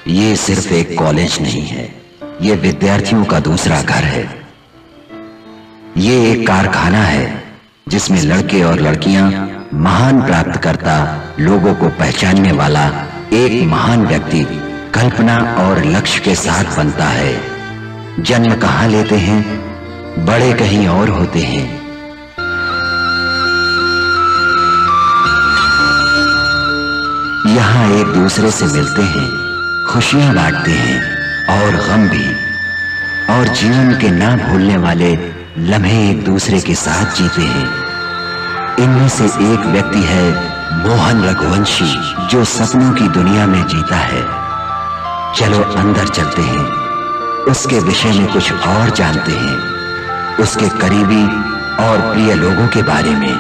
ये सिर्फ एक कॉलेज नहीं है, ये विद्यार्थियों का दूसरा घर है। ये एक कारखाना है जिसमें लड़के और लड़कियां महान प्राप्तकर्ता, लोगों को पहचानने वाला एक महान व्यक्ति कल्पना और लक्ष्य के साथ बनता है। जन्म कहां लेते हैं, बड़े कहीं और होते हैं। यहां एक दूसरे से मिलते हैं, खुशियां बांटते हैं और गम भी, और जीवन के ना भूलने वाले लम्हे एक दूसरे के साथ जीते हैं। इनमें से एक व्यक्ति है मोहन रघुवंशी, जो सपनों की दुनिया में जीता है। चलो अंदर चलते हैं, उसके विषय में कुछ और जानते हैं, उसके करीबी और प्रिय लोगों के बारे में।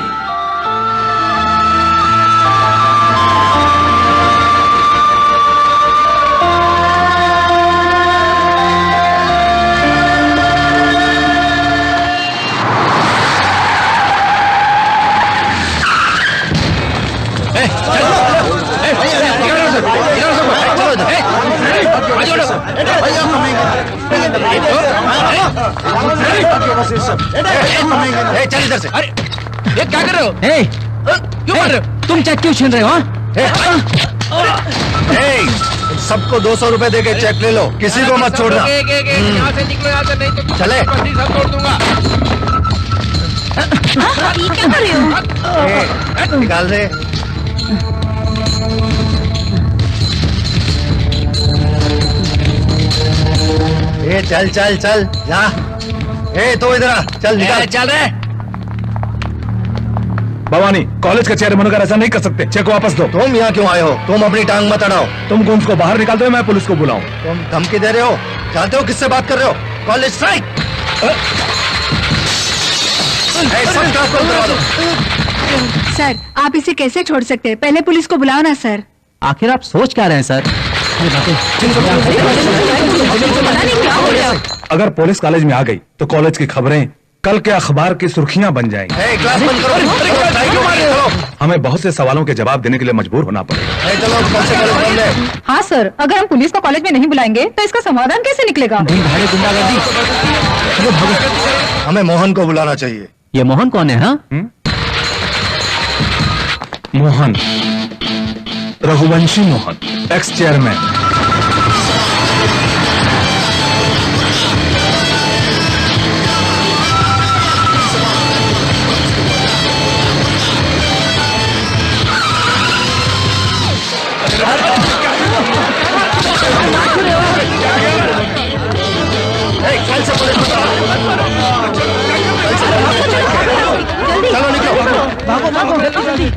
चल इधर से। अरे ये क्या कर रहे हो? क्यों कर रहे हो? तुम चेक क्यों छीन रहे हो? सबको 200 रुपए देके चेक ले लो, किसी को मत छोड़ना। यहाँ से निकलो, यहाँ से, नहीं तो चले सब तोड़ दूंगा। ये क्या कर रहे हो? निकाल दे। चल चल चल जा। तो इधर आ, चल निकाल। चल रहे। भवानी, कॉलेज का चेयरमैन होकर ऐसा नहीं कर सकते। चेक वापस दो। तुम यहाँ क्यों आए हो? तुम अपनी टांग मत अड़ाओ। तुम गुंज को बाहर निकाल दो, मैं पुलिस को बुलाऊं। तुम धमकी दे रहे हो? जानते हो किससे बात कर रहे हो? College strike. सब क्लास बंद करवा दो। सर, आप इसे कैसे छोड़ सकते हैं? पहले पुलिस को बुलाओ ना सर। आखिर आप सोच क्या रहे हैं सर? अगर पुलिस कॉलेज में आ गई तो कॉलेज की खबरें कल के अखबार की सुर्खियां बन जाएंगी। क्लास बंद करो। हमें बहुत से सवालों के जवाब देने के लिए मजबूर होना पड़ेगा। चलो। हाँ सर, अगर हम पुलिस को कॉलेज में नहीं बुलाएंगे तो इसका समाधान कैसे निकलेगा? हमें मोहन को बुलाना चाहिए। ये मोहन कौन है? हाँ, मोहन, रघुवंशी मोहन, एक्स चेयरमैन। चलो निकलो, भागो भागो जल्दी।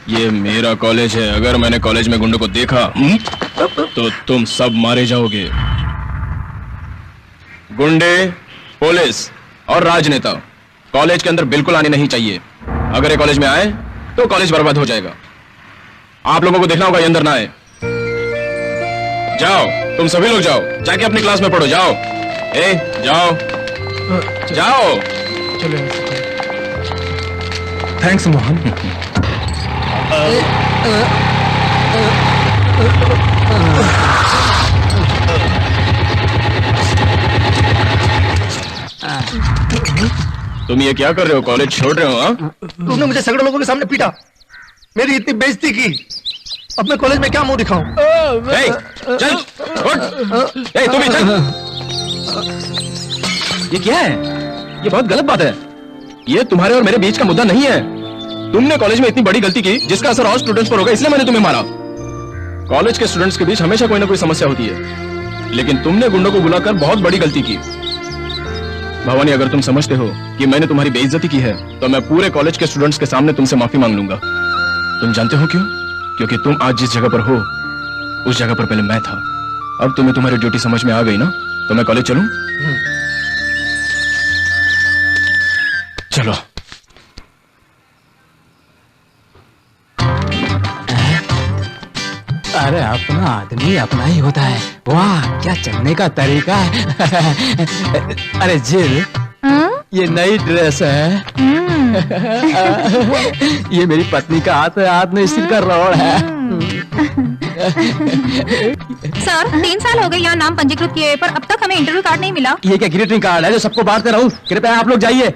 ये मेरा कॉलेज है। अगर मैंने कॉलेज में गुंडों को देखा तो तुम सब मारे जाओगे। गुंडे, पुलिस और राजनेता कॉलेज के अंदर बिल्कुल आने नहीं चाहिए। अगर ये कॉलेज में आए तो कॉलेज बर्बाद हो जाएगा। आप लोगों को देखना होगा ये अंदर ना आए। जाओ, तुम सभी लोग जाओ, जाके अपनी क्लास में पढ़ो। जाओ, जाओ जाओ। थैंक्स मोहन। तुम ये क्या कर रहे हो? कॉलेज छोड़ रहे हो? तुमने मुझे सैकड़ों लोगों के सामने पीटा, मेरी इतनी बेइज्जती की, अब मैं कॉलेज में क्या मुंह दिखाऊं? चल, तुम ही चल। ये क्या है? ये बहुत गलत बात है। ये तुम्हारे और मेरे बीच का मुद्दा नहीं है। तुमने कॉलेज में इतनी बड़ी गलती की जिसका असर और स्टूडेंट्स पर होगा, इसलिए मैंने तुम्हें मारा। कॉलेज के स्टूडेंट्स के बीच हमेशा कोई ना कोई समस्या होती है, लेकिन तुमने गुंडों को बुलाकर बहुत बड़ी गलती की। भवानी, अगर तुम समझते हो कि मैंने तुम्हारी बेइज्जती की है तो मैं पूरे कॉलेज के स्टूडेंट्स के सामने तुमसे माफी मांग लूंगा। तुम जानते हो क्यों? क्योंकि तुम आज जिस जगह पर हो उस जगह पर पहले मैं था। अब तुम्हें तुम्हारी ड्यूटी समझ में आ गई ना, तो मैं कॉलेज चलूं? चलो। अरे अपना आदमी अपना ही होता है। वाह क्या चलने का तरीका है। अरे जिल, ये नई ड्रेस है। ये मेरी पत्नी का हाथ है, हाथ में स्टील का रॉड है। सर 3 साल हो गए यहाँ नाम पंजीकृत किए, पर अब तक हमें इंटरव्यू कार्ड नहीं मिला। ये क्या ग्रीटिंग कार्ड है जो सबको बांटते रहूं? कृपया आप लोग जाइए।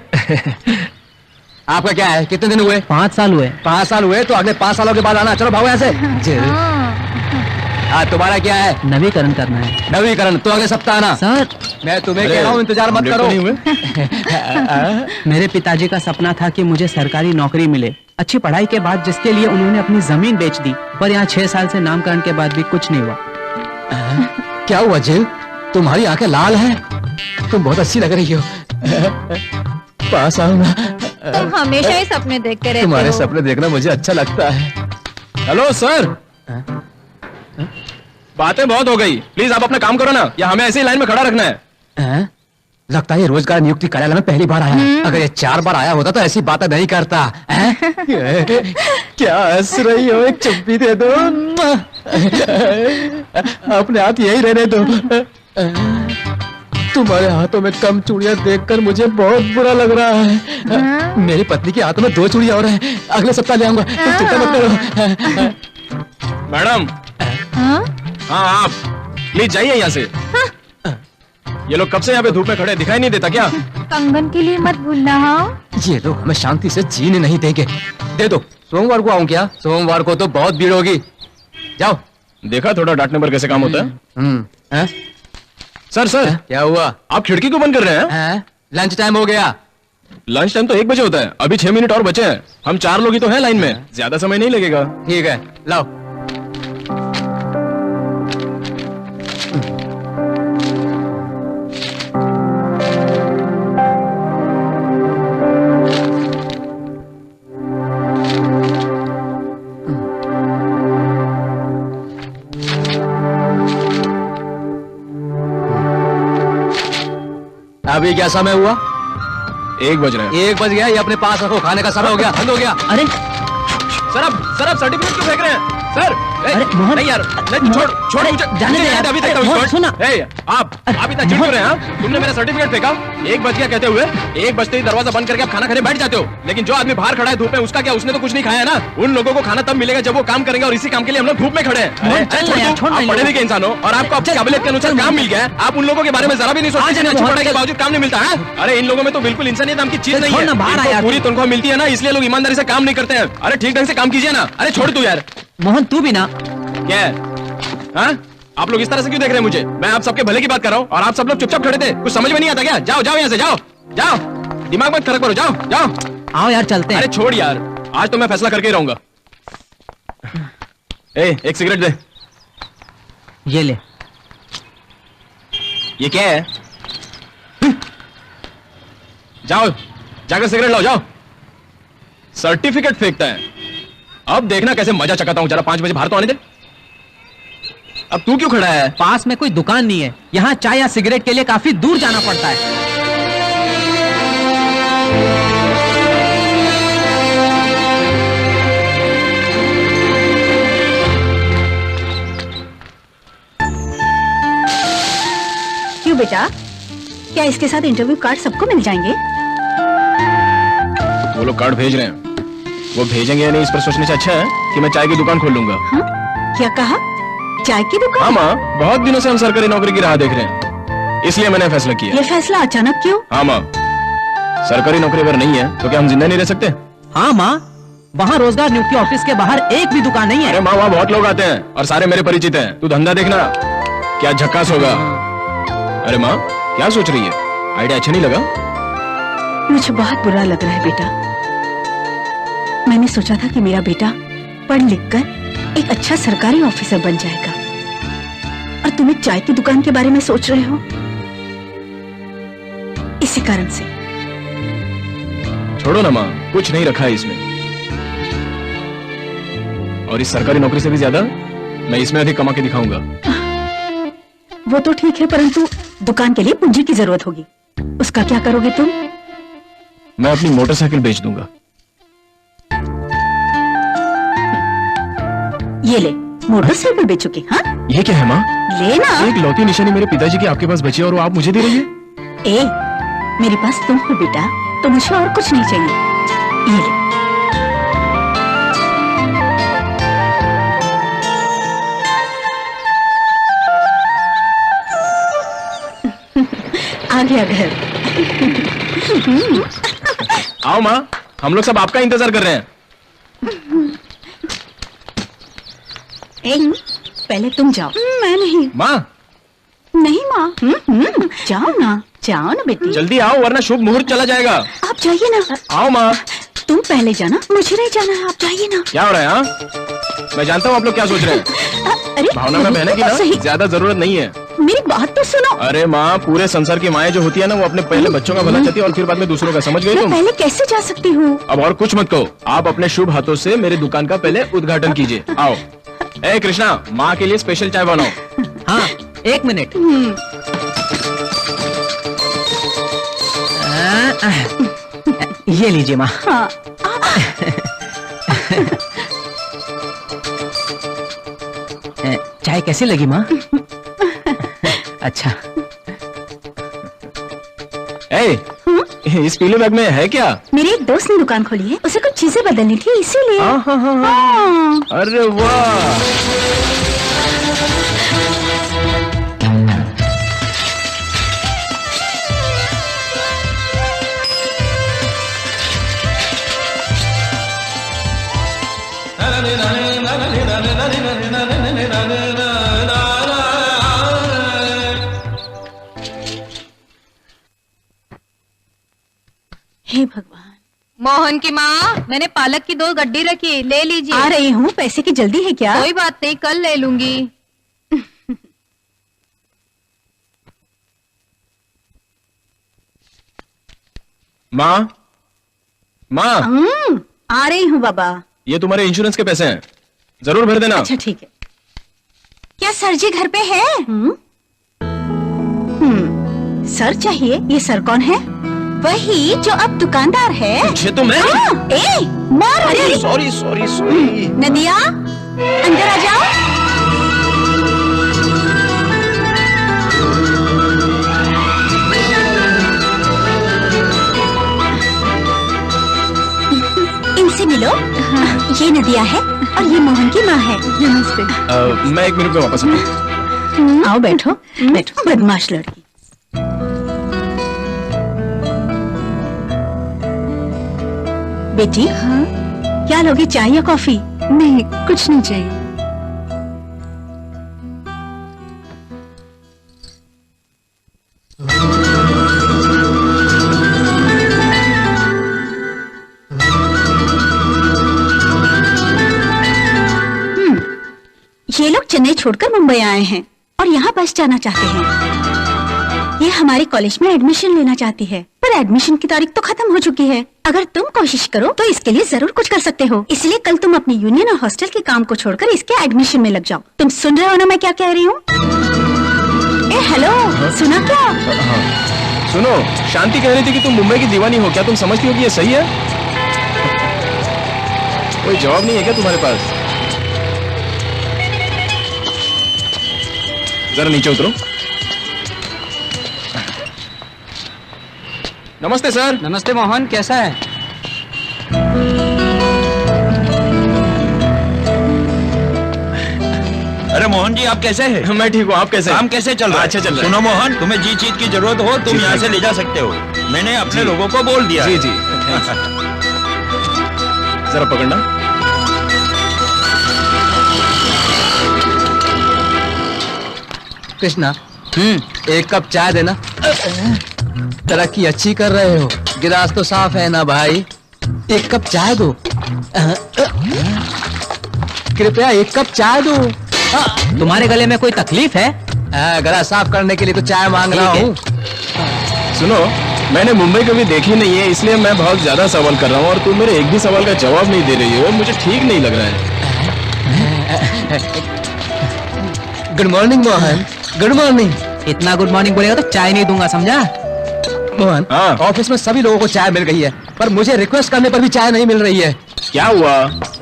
आपका क्या है? कितने दिन हुए? 5 साल हुए। 5 साल हुए तो अगले 5 सालों के बाद आना। चलो भागो यहाँ से। हाँ, तुम्हारा क्या है? नवीकरण करना है। नवीकरण तो अगले सप्ताह आना। सर मैं तुम्हें कह रहा हूँ इंतजार मत करो। मेरे पिताजी का सपना था कि मुझे सरकारी नौकरी मिले, अच्छी पढ़ाई के बाद, जिसके लिए उन्होंने अपनी जमीन बेच दी। पर यहाँ 6 साल से नामकरण के बाद भी कुछ नहीं हुआ। क्या हुआ जिल? तुम्हारी आंखें लाल हैं। तुम बहुत अच्छी लग रही हो। पास आओ ना। तुम हमेशा ही सपने देखते रहते हो। तुम्हारे सपने देखना मुझे अच्छा लगता है। हेलो सर, बातें बहुत हो गई, प्लीज आप अपना काम करो ना, या हमें ऐसे ही लाइन में खड़ा रखना है। लगता है ये रोजगार नियुक्ति कार्यालय में पहली बार आया है। अगर ये 4 बार आया होता तो ऐसी बातें नहीं करता। क्या हंस रही हो? एक चुप्पी दे दो। अपने हाथ यही रहने दो। तुम्हारे हाथों में कम चूड़ियां देखकर मुझे बहुत बुरा लग रहा है। मेरी पत्नी के हाथों में 2 चूड़ियां और हैं। अगले सप्ताह ले आऊंगा। तुम चिंता मत करो। मैडम, हाँ आप प्लीज जाइए यहाँ से। ये लोग कब से यहाँ पे धूप में खड़े, दिखाई नहीं देता क्या? कंगन के लिए मत भूलना। हाँ, ये लोग हमें शांति से जीने नहीं देंगे। दे दो। सोमवार को आऊं क्या? सोमवार को तो बहुत भीड़ होगी। जाओ। देखा थोड़ा डांटने पर कैसे काम होता है। सर सर, क्या हुआ? आप खिड़की क्यों बंद कर रहे हैं? लंच टाइम हो गया। लंच टाइम तो 1 बजे होता है, अभी 6 मिनट और बचे हैं। हम 4 लोग ही तो हैं लाइन में, ज्यादा समय नहीं लगेगा। ठीक है, लाओ। अभी क्या समय हुआ? 1 बज रहा है। 1 बज गया। ये अपने पास रखो, खाने का समय हो गया। बंद हो गया। अरे सर आप सर्टिफिकेट क्यों फेंक रहे हैं? सर अरे मोहन, नहीं यार, नहीं, छोड़ मुझे, जाने दे यार। अभी अरे, तक मोहन, सुना। आप इतना चिढ़ क्यों रहे हैं? तुमने मेरा सर्टिफिकेट फेंका। 1 बज गया कहते हुए 1 बजते ही दरवाजा बंद करके आप खाना खाने बैठ जाते हो। लेकिन जो आदमी बाहर खड़ा है धूप में, उसका क्या? उसने तो कुछ नहीं खाया ना। उन लोगों को खाना तब मिलेगा जब वो काम करेंगे, और इसी काम के लिए हम लोग धूप में खड़े हैं। आप पढ़े लिखे इंसान हो और आपको अपनी काबिलियत के अनुसार काम मिल गया है। आप उन लोगों के बारे में जरा भी नहीं सोचते, अच्छी पढ़ाई के बावजूद काम नहीं मिलता है। अरे इन लोगों में तो बिल्कुल इंसानियत नाम की चीज नहीं है। इनको पूरी तनख्वाह मिलती है ना, इसलिए लोग ईमानदारी से काम नहीं करते हैं। अरे ठीक ढंग से काम कीजिए ना। अरे छोड़ तू यार। मोहन तू भी ना। क्या है? हाँ? आप लोग इस तरह से क्यों देख रहे हैं मुझे? मैं आप सबके भले की बात कर रहा हूँ और आप सब लोग चुपचाप खड़े थे। कुछ समझ में नहीं आता क्या? जाओ जाओ यहाँ से, जाओ। दिमाग मत खराब करो, जाओ। आओ यार चलते हैं। अरे छोड़ यार, आज तो मैं फैसला करके ही रहूंगा। एक सिगरेट दे। ये ले। ये क्या है? जाओ जाकर सिगरेट लाओ, जाओ। सर्टिफिकेट फेंकता है। अब देखना कैसे मजा चकाता हूं। जरा 5 बजे बाहर तो आने दे। अब तू क्यों खड़ा है? पास में कोई दुकान नहीं है। यहाँ चाय या सिगरेट के लिए काफी दूर जाना पड़ता है। क्यों बेटा, क्या इसके साथ इंटरव्यू कार्ड सबको मिल जाएंगे? वो लोग कार्ड भेज रहे हैं, वो भेजेंगे या नहीं इस पर सोचने से अच्छा है कि मैं चाय की दुकान खोल लूंगा। हाँ? क्या कहा? चाय की दुकान? हाँ माँ, बहुत दिनों से हम सरकारी नौकरी की राह देख रहे हैं, इसलिए मैंने फैसला किया। ये फैसला अचानक क्यों? हाँ माँ, सरकारी नौकरी अगर नहीं है तो क्या हम जिंदा नहीं रह सकते? हाँ माँ, वहाँ रोजगार नियुक्ति ऑफिस के बाहर एक भी दुकान नहीं है। अरे माँ, वहाँ बहुत लोग आते हैं और सारे मेरे परिचित हैं। तू धंधा देखना क्या झक्कास होगा। अरे माँ क्या सोच रही है? आइडिया अच्छा नहीं लगा? मुझे बहुत बुरा लग रहा है बेटा। मैंने सोचा था कि मेरा बेटा पढ़ लिख कर एक अच्छा सरकारी ऑफिसर बन जाएगा। और तुम एक चाय की दुकान के बारे में सोच रहे हो, इसी कारण से। छोड़ो ना माँ, कुछ नहीं रखा है इसमें। और इस सरकारी नौकरी से भी ज्यादा मैं इसमें अधिक कमा के दिखाऊंगा। वो तो ठीक है, परंतु दुकान के लिए पूंजी की जरूरत होगी। उसका क्या करोगे तुम? मैं अपनी मोटरसाइकिल बेच दूंगा। ये ले, मोटरसाइकिल बेचोगे? हाँ, ये क्या है माँ? लेना। एक लौती निशानी मेरे पिताजी की आपके पास बची है और वो आप मुझे दे रही है। ए, मेरे पास तुम हो बेटा, तो मुझे और कुछ नहीं चाहिए। ये ले। आ गया घर। आओ माँ, हम लोग सब आपका इंतजार कर रहे हैं। पहले तुम जाओ। मैं नहीं। माँ नहीं माँ। जाओ ना, जाओ ना बेटी। जल्दी आओ वरना शुभ मुहूर्त चला जाएगा। आप जाइए ना। आओ माँ। तुम पहले जाना, मुझे नहीं जाना है, आप जाइए ना। क्या हो रहा है? हाँ, मैं जानता हूँ आप लोग क्या सोच रहे हैं। अरे भावना में बहने की सही। ना ज्यादा जरूरत नहीं है। मेरी बात तो सुनो। अरे माँ, पूरे संसार की माएं जो होती है ना, वो अपने पहले बच्चों का भला चाहती है और फिर बाद में दूसरों का। समझ गई मैं तुम? पहले कैसे जा सकती हूँ? अब और कुछ मत कहो, आप अपने शुभ हाथों से मेरी दुकान का पहले उद्घाटन कीजिए। आओ। ए कृष्णा, माँ के लिए स्पेशल चाय बनाओ। हाँ, एक मिनट। ये लीजिए माँ। हाँ। चाय कैसी लगी माँ? अच्छा। ए, इस पीले बैग में है क्या? मेरे एक दोस्त ने दुकान खोली है, उसे कुछ चीजें बदलनी थी, इसीलिए। हाँ। अरे वाह, हे भगवान। मोहन की माँ, मैंने पालक की 2 गड्डी रखी, ले लीजिए। आ रही हूँ, पैसे की जल्दी है क्या? कोई बात नहीं, कल ले लूंगी। माँ माँ, आ रही हूँ बाबा। ये तुम्हारे इंश्योरेंस के पैसे हैं, जरूर भर देना। अच्छा ठीक है। क्या सर जी घर पे है? सर चाहिए? ये सर कौन है? वही जो अब दुकानदार है। ये तो मैं। ए, मार। अरे सॉरी सॉरी सॉरी। नदिया, अंदर आ जाओ। इनसे मिलो। ये नदिया है और ये मोहन की माँ है। नमस्ते। मैं 1 मिनट में वापस आऊँ। आओ बैठो, बैठो। बदमाश लड़की। बेटी, हाँ? क्या लोगे, चाय या कॉफी? नहीं, कुछ नहीं चाहिए। ये लोग चेन्नई छोड़कर मुंबई आए हैं और यहाँ बस जाना चाहते हैं। ये हमारे कॉलेज में एडमिशन लेना चाहती है, पर एडमिशन की तारीख तो खत्म हो चुकी है। अगर तुम कोशिश करो तो इसके लिए जरूर कुछ कर सकते हो। इसलिए कल तुम अपनी यूनियन और हॉस्टल के काम को छोड़कर इसके एडमिशन में लग जाओ। तुम सुन रहे हो ना मैं क्या कह रही हूँ? हेलो, सुना क्या? सुनो, शांति कह रही थी कि तुम मुंबई की दीवानी हो। क्या तुम समझती हो कि ये सही है? कोई जवाब नहीं है क्या तुम्हारे पास? जरा नीचे उतरो। नमस्ते सर। नमस्ते मोहन, कैसा है? अरे मोहन जी, आप कैसे हैं? मैं ठीक हूँ, आप कैसे? काम कैसे चल रहा है? अच्छा चल रहा है। सुनो मोहन, तुम्हें जी चीज की जरूरत हो तुम यहाँ से ले जा सकते हो। मैंने अपने लोगों को बोल दिया। जी जी। जरा पकड़ना। कृष्णा, एक कप चाय देना। तरक्की अच्छी कर रहे हो, गिलास तो साफ है ना भाई। एक कप चाय दो। कृपया एक कप चाय दो। तुम्हारे गले में कोई तकलीफ है? गला साफ करने के लिए तो चाय मांग रहा हूँ। सुनो, मैंने मुंबई कभी देखी नहीं है, इसलिए मैं बहुत ज्यादा सवाल कर रहा हूँ और तुम मेरे एक भी सवाल का जवाब नहीं दे रही हो। मुझे ठीक नहीं लग रहा है। Good morning Mohan. Good morning. इतना गुड मॉर्निंग बोलेगा तो चाय नहीं दूंगा, समझा? मोहन, हाँ। ऑफिस में सभी लोगों को चाय मिल गई है, पर मुझे रिक्वेस्ट करने पर भी चाय नहीं मिल रही है। क्या हुआ?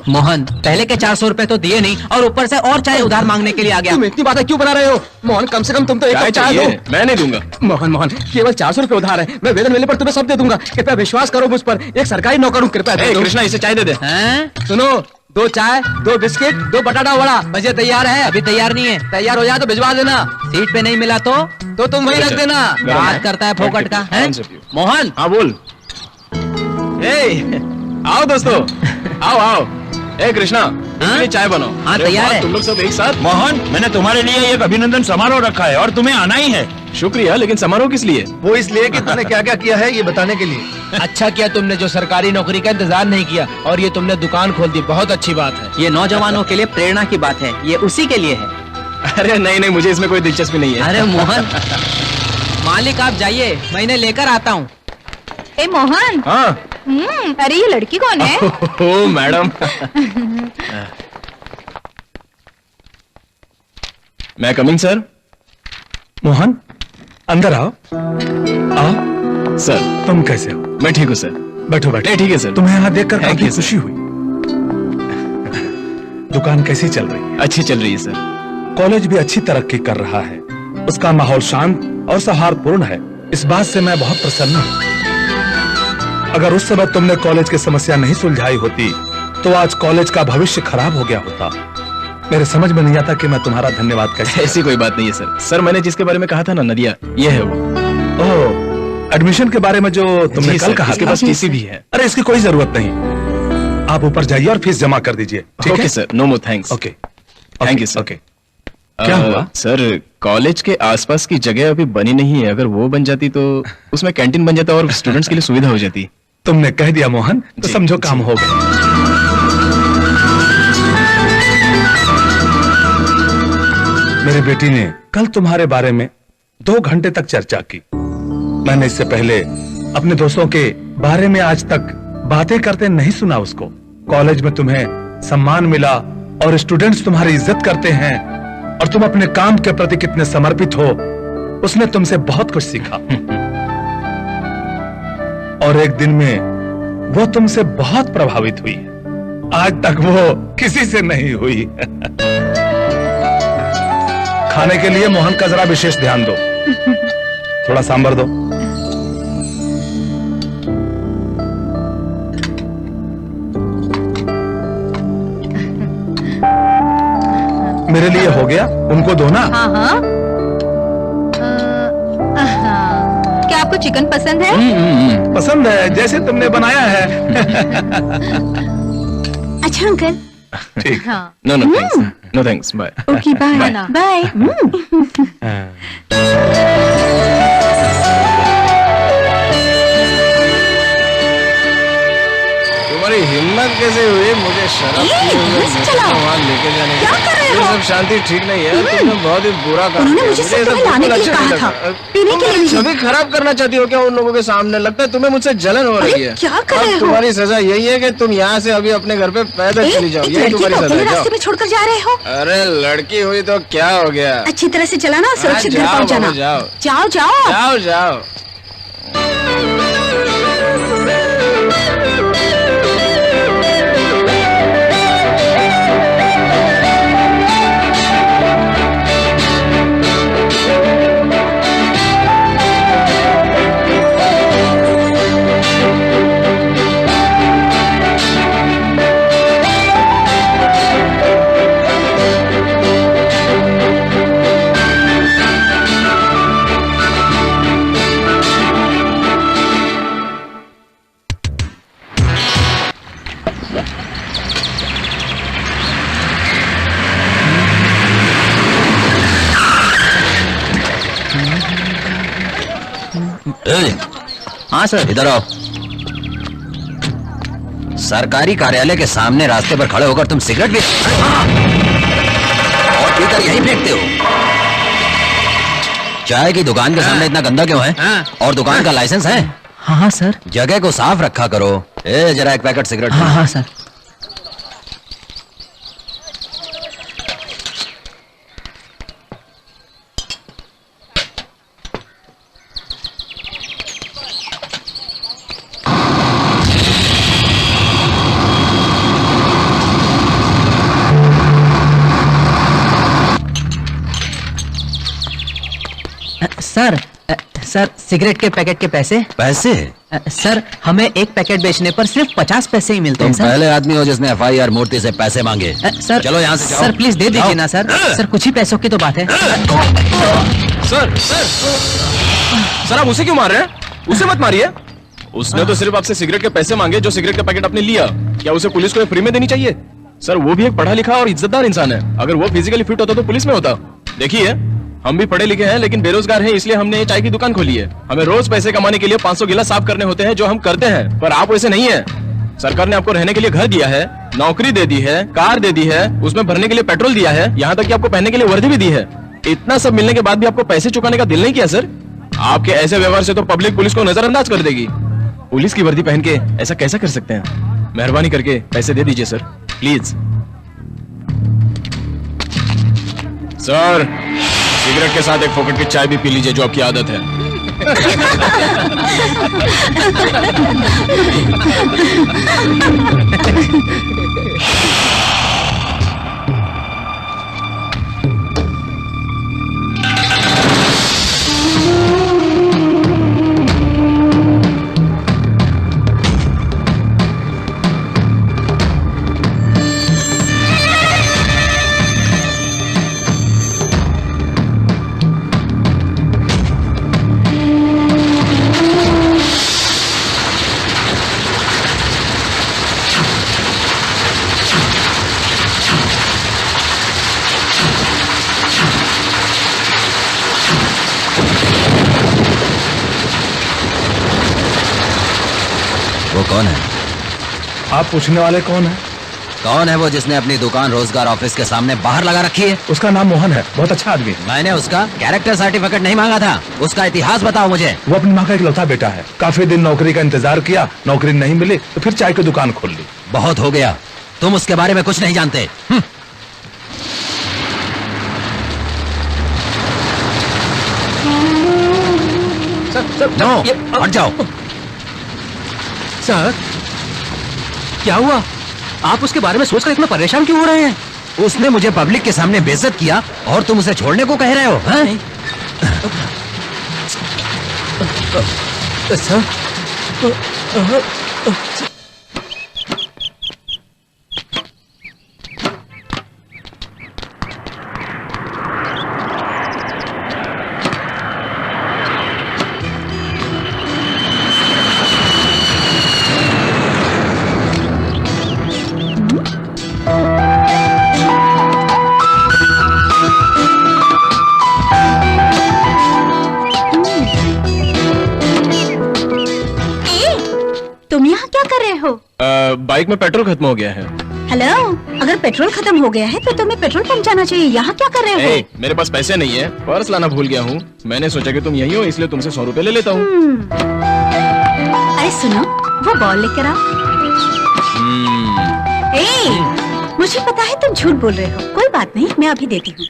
मोहन, पहले के 400 रुपए तो दिए नहीं और ऊपर से और चाय उधार मांगने के लिए आ गया। तुम इतनी बातें क्यों बना रहे हो? मोहन, कम से कम तुम तो एक कप चाय दो। मैं नहीं दूंगा। मोहन मोहन, केवल 400 रुपए उधार है। मैं वेतन मिलने पर तुम्हें सब दे दूंगा। कृपया विश्वास करो मुझ पर। एक सरकारी नौकर हूँ, कृपया दे दो। कृष्णा, इसे चाय दे दे। हैं? सुनो, 2 चाय, 2 बिस्किट, 2 बटाटा वड़ा। बजे तैयार है? अभी तैयार नहीं है। तैयार हो जाए तो भिजवा देना। सीट पे नहीं मिला तो तुम वहीं रख देना। बात करता है फोकट का, हैं? मोहन, हाँ बोल। आओ दोस्तों, आओ। ए कृष्णा, हाँ? चाय बनाओ। हाँ, अरे तैयार वाह, है। तुम लोग सब एक साथ। मोहन, मैंने तुम्हारे लिए एक अभिनंदन समारोह रखा है और तुम्हें आना ही है। शुक्रिया, लेकिन समारोह किस लिए? वो इसलिए कि तुमने क्या क्या किया है ये बताने के लिए। अच्छा किया तुमने जो सरकारी नौकरी का इंतजार नहीं किया और ये तुमने दुकान खोल दी, बहुत अच्छी बात है। ये नौजवानों के लिए प्रेरणा की बात है, ये उसी के लिए है। अरे नहीं, मुझे इसमें कोई दिलचस्पी नहीं है। अरे मोहन, मालिक आप जाइए, मैं इन्हें लेकर आता हूँ। ए मोहन, हाँ। अरे ये लड़की कौन है? ओ मैडम। मैं कमिंग सर। मोहन, अंदर आओ। आओ। सर, तुम कैसे हो? मैं ठीक हूँ सर। बैठो बैठो। ठीक है सर। तुम्हें यहाँ देखकर Thank काफी you, sir. खुशी हुई। दुकान कैसी चल रही है? अच्छी चल रही है सर। कॉलेज भी अच्छी तरक्की कर रहा है। उसका माहौल शांत और सौहार्दपूर्ण है। इस बात से मैं बहुत प्रसन्न हूँ। अगर उस समय तुमने कॉलेज की समस्या नहीं सुलझाई होती तो आज कॉलेज का भविष्य खराब हो गया होता। मेरे समझ में नहीं आता कि मैं तुम्हारा धन्यवाद कैसे। ऐसी कोई बात नहीं है सर। सर, मैंने जिसके बारे में कहा था ना, नदिया, ये है वो। ओह, एडमिशन के बारे में जो तुमने कल कहा इसके था। पास टीसी भी है। अरे इसकी कोई जरूरत नहीं। आप ऊपर जाइए और फीस जमा कर दीजिए। ठीक ओके है sir, no more thanks. Okay, thank you sir. Okay. क्या हुआ? सर, कॉलेज के आसपास की जगह अभी बनी नहीं है। अगर वो बन जाती तो उसमें कैंटीन बन जाता और स्टूडेंट्स के लिए सुविधा हो जाती। तुमने कह दिया मोहन, तो जी, समझो काम हो गया। मेरी बेटी ने कल तुम्हारे बारे में 2 घंटे तक चर्चा की। मैंने इससे पहले अपने दोस्तों के बारे में आज तक बातें करते नहीं सुना उसको। कॉलेज में तुम्हें सम्मान मिला और स्टूडेंट्स तुम्हारी इज्जत करते हैं और तुम अपने काम के प्रति कितने समर्पित हो, उसने तुमसे बहुत कुछ सीखा। और एक दिन में वो तुमसे बहुत प्रभावित हुई। आज तक वो किसी से नहीं हुई। खाने के लिए मोहन का जरा विशेष ध्यान दो। थोड़ा सांभर दो। मेरे लिए हो गया, उनको दो ना। हाँ हाँ। क्या आपको चिकन पसंद है? पसंद है, जैसे तुमने बनाया है। अच्छा अंकल। ठीक। हाँ। No thanks, no thanks, bye. Okay bye. Bye. तुम्हारी हिम्मत कैसे हुई मुझे शराब पीते हुए वहाँ लेके जाने की? क्या कर रहे ये हो? सब शांति ठीक नहीं है। तुमने बहुत ही बुरा काम उन्होंने किया। मुझे ये सब सब तुम्हें लाने बिल्कुल के लिए अच्छा नहीं कहा था, लगा। पीने के लिए तुम नहीं। छवि खराब करना चाहती हो क्या उन लोगों के सामने? लगता है तुम्हें मुझसे जलन हो रही है। क्या कर रहे अब हो? तुम्हारी सजा यही है कि तुम यहाँ से अभी अपने घर पे पैदल चली जाओ। यही तुम्हारी सजा है। रास्ते में छोड़कर जा रहे हो। अरे लड़की हुई तो क्या हो गया? अच्छी तरह से चलाना और सुरक्षित घर जाओ पहुंच जाना। बाबू, जाओ। जाओ जाओ। जाओ जाओ। हाँ सर, इधर आओ। सरकारी कार्यालय के सामने रास्ते पर खड़े होकर तुम सिगरेट भी और पीकर यहीं फेंकते हो। चाय की दुकान के सामने इतना गंदा क्यों है? और दुकान का लाइसेंस है? हाँ हाँ सर। जगह को साफ रखा करो। जरा एक पैकेट सिगरेट। हाँ हाँ सर। सर सर सिगरेट के पैकेट के पैसे। पैसे? सर हमें एक पैकेट बेचने पर सिर्फ 50 पैसे ही मिलते हैं तुम पहले आदमी हो जिसने FIR मूर्ति से पैसे मांगे। सर चलो यहाँ से जाओ। सर प्लीज दे दीजिए ना सर। सर कुछ ही पैसों की तो बात है। सर सर आप उसे क्यों मार रहे हैं? उसे मत मारिए। उसने तो सिर्फ आपसे सिगरेट के पैसे मांगे जो सिगरेट का पैकेट आपने लिया। क्या उसे पुलिस को फ्री में देनी चाहिए? सर वो भी एक पढ़ा लिखा और इज्जतदार इंसान है। अगर वो फिजिकली फिट होता तो पुलिस में होता। देखिए हम भी पढ़े लिखे हैं लेकिन बेरोजगार हैं, इसलिए हमने चाय की दुकान खोली है। हमें रोज पैसे कमाने के लिए 500 गिलास साफ करने होते हैं जो हम करते हैं, पर आप वैसे नहीं है। सरकार ने आपको रहने के लिए घर दिया है, नौकरी दे दी है, कार दे दी है, उसमें भरने के लिए पेट्रोल दिया है, यहाँ तक कि आपको पहनने के लिए वर्दी भी दी है। इतना सब मिलने के बाद भी आपको पैसे चुकाने का दिल नहीं किया सर? आपके ऐसे व्यवहार से तो पब्लिक पुलिस को नजरअंदाज कर देगी। पुलिस की वर्दी पहन के ऐसा कैसा कर सकते हैं? मेहरबानी करके पैसे दे दीजिए सर प्लीज। सर सिगरेट के साथ एक फोकट की चाय भी पी लीजिए जो आपकी आदत है। वो कौन है? आप पूछने वाले कौन है? कौन है वो जिसने अपनी दुकान रोजगार ऑफिस के सामने बाहर लगा रखी है? उसका नाम मोहन है, बहुत अच्छा आदमी है। मैंने उसका कैरेक्टर सर्टिफिकेट नहीं मांगा था, उसका इतिहास बताओ मुझे। वो अपनी माँ का इकलौता बेटा है। काफी दिन नौकरी का इंतजार किया, नौकरी नहीं मिली तो फिर चाय की दुकान खोल ली। बहुत हो गया, तुम उसके बारे में कुछ नहीं जानते। सर नो, हट जाओ। सर क्या हुआ? आप उसके बारे में सोचकर इतना परेशान क्यों हो रहे हैं? उसने मुझे पब्लिक के सामने बेइज्जत किया और तुम उसे छोड़ने को कह रहे हो? सर तुम यहाँ क्या कर रहे हो? बाइक में पेट्रोल खत्म हो गया है। हेलो, अगर पेट्रोल खत्म हो गया है तो तुम्हें पेट्रोल पंप जाना चाहिए। यहाँ क्या कर रहे हो? मेरे पास पैसे नहीं है, पर्स लाना भूल गया हूँ। मैंने सोचा कि तुम यही हो इसलिए तुमसे 100 रुपए ले लेता हूँ। अरे सुनो, वो बॉल लेकर आओ। मुझे पता है तुम झूठ बोल रहे हो। कोई बात नहीं, मैं अभी देती हूँ।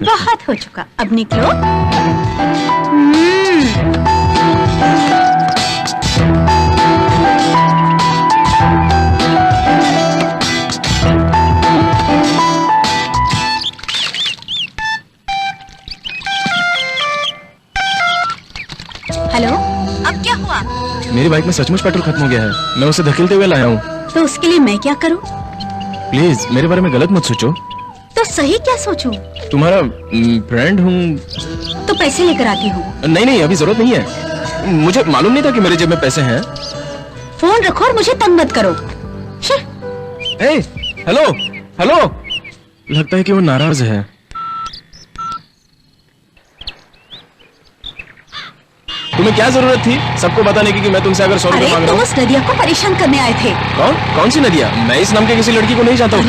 बहुत हो चुका, अब निकलो। हेलो, अब क्या हुआ? मेरी बाइक में सचमुच पेट्रोल खत्म हो गया है। मैं उसे धकेलते हुए लाया हूँ। तो उसके लिए मैं क्या करूँ? प्लीज मेरे बारे में गलत मत सोचो। तो सही क्या सोचूं? तुम्हारा फ्रेंड हूँ। तो पैसे लेकर आती हूँ। नहीं नहीं, अभी जरूरत नहीं है। मुझे मालूम नहीं था कि मेरे जेब में पैसे हैं। फोन रखो और मुझे तंग मत करो। हेलो हेलो, लगता है कि वो नाराज है। तुम्हें क्या जरूरत थी सबको बताने की कि मैं तुमसे अगर 100 रुपए मांग रहा तुम हूँ? उस नदिया को परेशान करने आए थे। कौन सी नदिया? मैं इस नाम के किसी लड़की को नहीं जानता हूँ।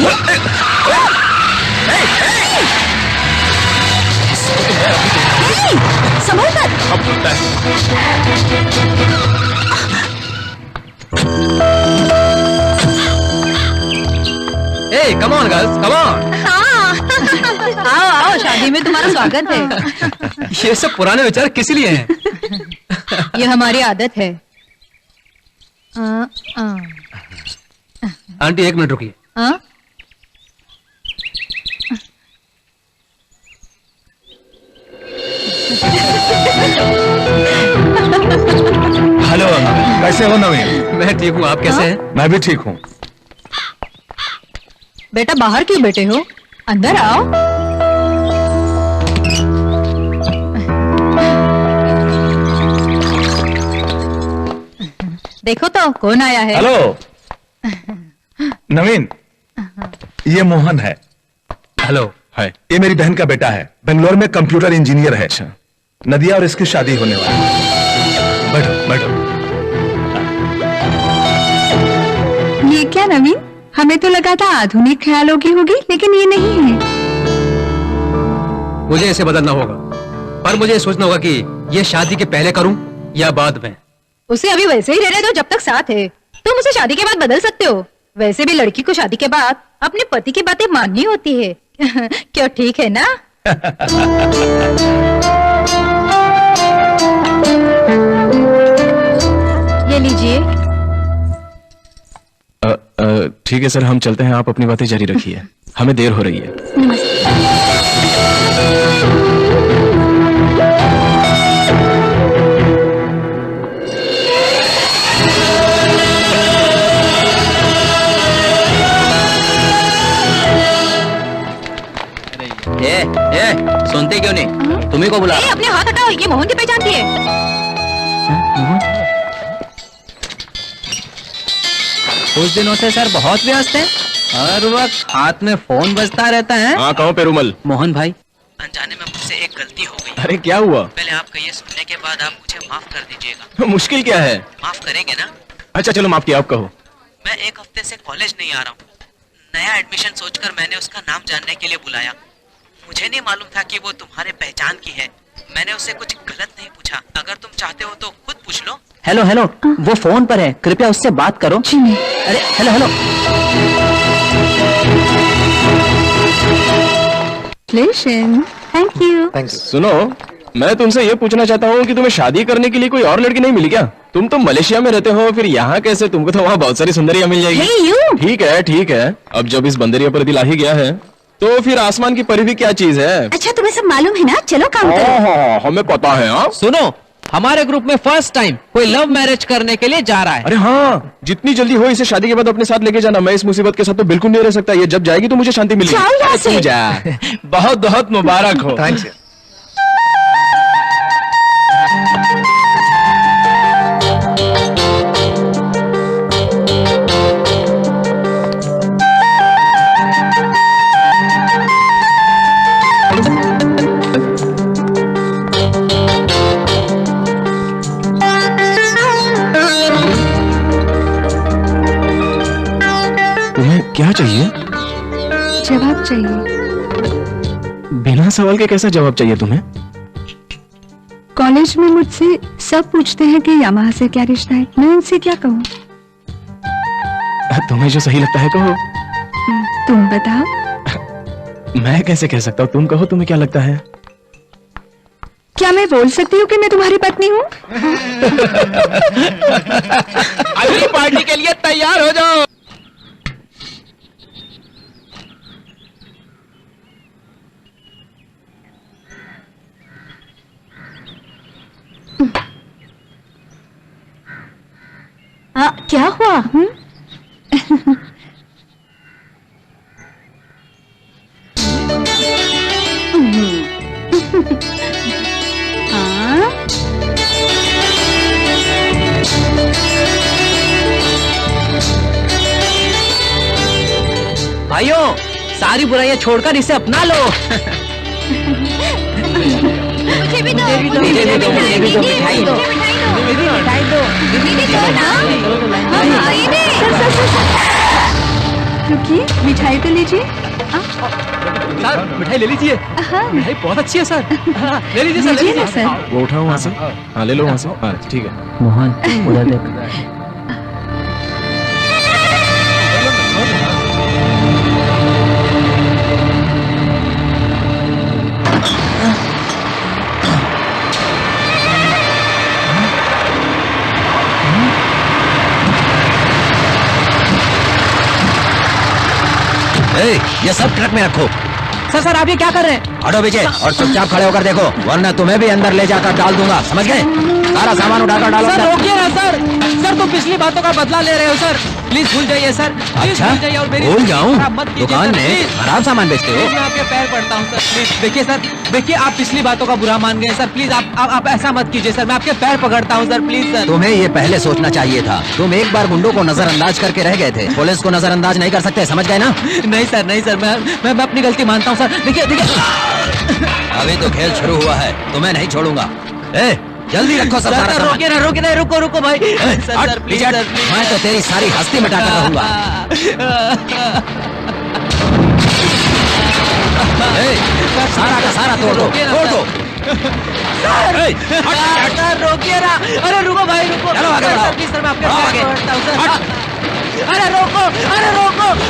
संभल कर। Hey, come on girls, come on. आओ आओ, शादी में तुम्हारा स्वागत है। ये सब पुराने विचार किस लिए हैं? ये हमारी आदत है। आंटी 1 मिनट रुकिए। हेलो, कैसे हो नवीन? मैं ठीक हूँ, आप कैसे हैं? मैं भी ठीक हूँ। बेटा बाहर क्यों बैठे हो? अंदर आओ। देखो तो कौन आया है। हेलो नवीन, ये मोहन है। हेलो। हाय। ये मेरी बहन का बेटा है, बेंगलोर में कंप्यूटर इंजीनियर है। अच्छा। नदिया और इसकी शादी होने वाली है। बैठो बैठो। ये क्या नवीन, हमें तो लगा था आधुनिक ख्यालों की होगी, लेकिन ये नहीं है। मुझे इसे बदलना होगा, पर मुझे सोचना होगा कि ये शादी के पहले करूं या बाद में। उसे अभी वैसे ही रहने दो जब तक साथ है। तुम उसे शादी के बाद बदल सकते हो। वैसे भी लड़की को शादी के बाद अपने पति की बातें माननी होती है। क्यों, ठीक है ना? ये लीजिए। ठीक है सर, हम चलते हैं। आप अपनी बातें जारी रखिए, हमें देर हो रही है। सुनते क्यों नहीं? तुम्ही को बुला। अपने हाथ हटाओ, ये मोहन की पहचानती है। कुछ दिनों से सर बहुत व्यस्त है, हर वक्त हाथ में फोन बजता रहता है। हाँ, कहो पेरुमल। मोहन भाई, अनजाने में मुझसे एक गलती हो गई। अरे क्या हुआ? पहले आपका ये सुनने के बाद आप मुझे माफ कर दीजिएगा। मुश्किल क्या है? माफ करेंगे ना? अच्छा चलो, माफ किया, आप कहो। मैं 1 हफ्ते से कॉलेज नहीं आ रहा हूँ। नया एडमिशन सोचकर मैंने उसका नाम जानने के लिए बुलाया। मुझे नहीं मालूम था कि वो तुम्हारे पहचान की है। मैंने उससे कुछ गलत नहीं पूछा। अगर तुम चाहते हो तो खुद पूछ लो। हेलो हेलो, वो फोन पर है, कृपया उससे बात करो। अरे हेलो हेलो। Thank you. सुनो, मैं तुमसे ये पूछना चाहता हूँ कि तुम्हें शादी करने के लिए कोई और लड़की नहीं मिली क्या? तुम तो मलेशिया में रहते हो, फिर यहाँ कैसे? तुमको तो वहाँ बहुत सारी सुंदरियाँ मिल जाएगी। Hey, you! ठीक है ठीक है, अब जब इस बंदरिया पर दिल आ ही गया है तो फिर आसमान की परी भी क्या चीज है? अच्छा, तुम्हें सब मालूम है ना? चलो काम करो। हाँ, हमें पता है। हाँ सुनो, हमारे ग्रुप में फर्स्ट टाइम कोई लव मैरिज करने के लिए जा रहा है। अरे हाँ, जितनी जल्दी हो इसे शादी के बाद अपने साथ लेके जाना। मैं इस मुसीबत के साथ तो बिल्कुल नहीं रह सकता। ये जब जाएगी तो मुझे शांति मिलेगी। जाओ यहाँ से। तू जा। बहुत बहुत मुबारक हो। थैंक्स। तुम्हें क्या चाहिए? जवाब चाहिए। बिना सवाल के कैसा जवाब चाहिए तुम्हें? कॉलेज में मुझसे सब पूछते हैं कि यामाहा से क्या रिश्ता है, मैं उनसे क्या कहूँ? तुम्हें जो सही लगता है कहो। तुम बताओ। मैं कैसे कह सकता हूँ? तुम कहो, तुम्हें क्या लगता है? क्या मैं बोल सकती हूँ कि मैं तुम्हारी पत्नी हूँ? अगली पार्टी के लिए तैयार हो जाओ। क्या हुआ? सारी बुराइयां छोड़कर इसे अपना लो। मुझे भी दो, मुझे भी दो, मिठाई दो, मिठाई दो, रुकिए, मिठाई तो लीजिए। सर मिठाई ले लीजिए। मिठाई बहुत अच्छी है सर। ले लीजिए सर, ले लीजिए सर। वो उठाओ वहाँ से। हाँ ले लो वहाँ से। हाँ ठीक है। मोहन उधर देख। ये सब ट्रक में रखो। सर आप ये क्या कर रहे हैं? हटो पीछे और चुपचाप खड़े होकर देखो, वरना तुम्हें भी अंदर ले जाकर डाल दूंगा, समझ गए? सारा सामान उठाकर डालो। सर रोकिए ना सर। सर तुम पिछली बातों का बदला ले रहे हो सर। प्लीज भूल जाइए सर। अच्छा भूल जाइए और मेरी भूल जाऊं? खराब मत कीजिए दुकान सर, में प्लीज। खराब सामान बेचते हो? मैं आपके पैर पड़ता हूँ सर, प्लीज। देखिए सर, देखिए आप पिछली बातों का बुरा मान गए सर। प्लीज आप ऐसा मत कीजिए सर। मैं आपके पैर पकड़ता हूँ सर, प्लीज सर। तुम्हें ये पहले सोचना चाहिए था। तुम एक बार गुंडों को नजरअंदाज करके रह गए थे, पुलिस को नजरअंदाज नहीं कर सकते, समझ गए ना? नहीं सर, नहीं सर, मैं अपनी गलती मानता हूँ सर। देखिए देखिए, अभी तो खेल शुरू हुआ है, तुम्हें नहीं छोड़ूंगा। जल्दी रखो सब सारा सामान। रोकिए ना, रोकिए ना, रुको भाई। सर प्लीज सर, मैं तो तेरी सारी हस्ती मिटाकर रहूंगा। सारा का सारा तोड़ दो, तोड़ दो। सर रोकिए ना। अरे रुको भाई, रुको। चलो आगे बढ़ाओ। प्लीज सर, मैं आपके आगे बढ़ता हूँ सर। अरे रोको,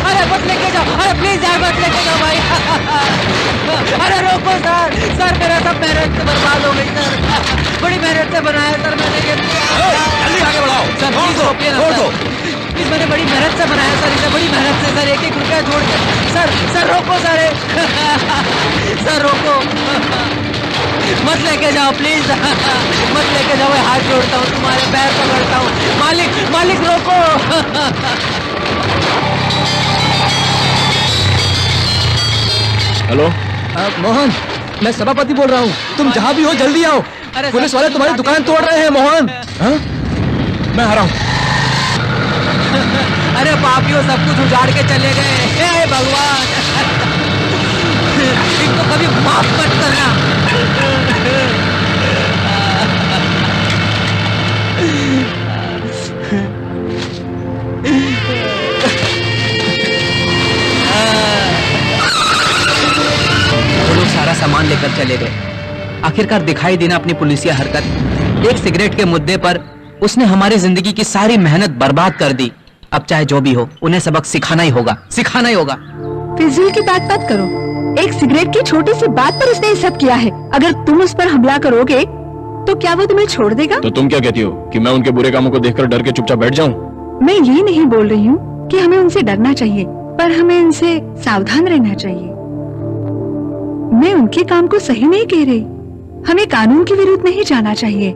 अरे मत लेके जाओ। अरे प्लीज यार मत लेके जाओ भाई। अरे रोको सर मेरा सब मेहनत से बर्बाद हो गई सर। बड़ी मेहनत से बनाया सर मैंने ये। जल्दी आगे बढ़ाओ। सर प्लीज रोकिए ना सर। प्लीज मैंने बड़ी मेहनत से बनाया सर इसे, बड़ी मेहनत से सर। एक एक रुपया छोड़ के सर रोको सर। सर रोको, मत लेके जाओ प्लीज। मत लेके जाओ, हाथ जोड़ता हूँ, तुम्हारे पैर पकड़ता हूँ। मालिक रोको। हेलो मोहन, मैं सभापति बोल रहा हूँ। तुम जहाँ भी हो जल्दी आओ। पुलिस वाले तुम्हारी दुकान तोड़ रहे हैं मोहन। मैं आ रहा हूँ। अरे पापियों, सब कुछ उजाड़ के चले गए। हे भगवान, इनको कभी माफ मत करना। वो लोग सारा सामान लेकर चले गए। आखिरकार दिखाई देना अपनी पुलिसिया हरकत। एक सिगरेट के मुद्दे पर उसने हमारी जिंदगी की सारी मेहनत बर्बाद कर दी। अब चाहे जो भी हो, उन्हें सबक सिखाना ही होगा, सिखाना ही होगा। फिजूल की बात मत करो। एक सिगरेट की छोटी सी बात पर उसने ये सब किया है। अगर तुम उस पर हमला करोगे तो क्या वो तुम्हें छोड़ देगा? तो तुम क्या कहती हो कि मैं उनके बुरे कामों को देखकर डर के चुपचाप बैठ जाऊं? मैं ये नहीं बोल रही हूँ कि हमें उनसे डरना चाहिए, पर हमें उनसे सावधान रहना चाहिए। मैं उनके काम को सही नहीं कह रही। हमें कानून के विरुद्ध नहीं जाना चाहिए।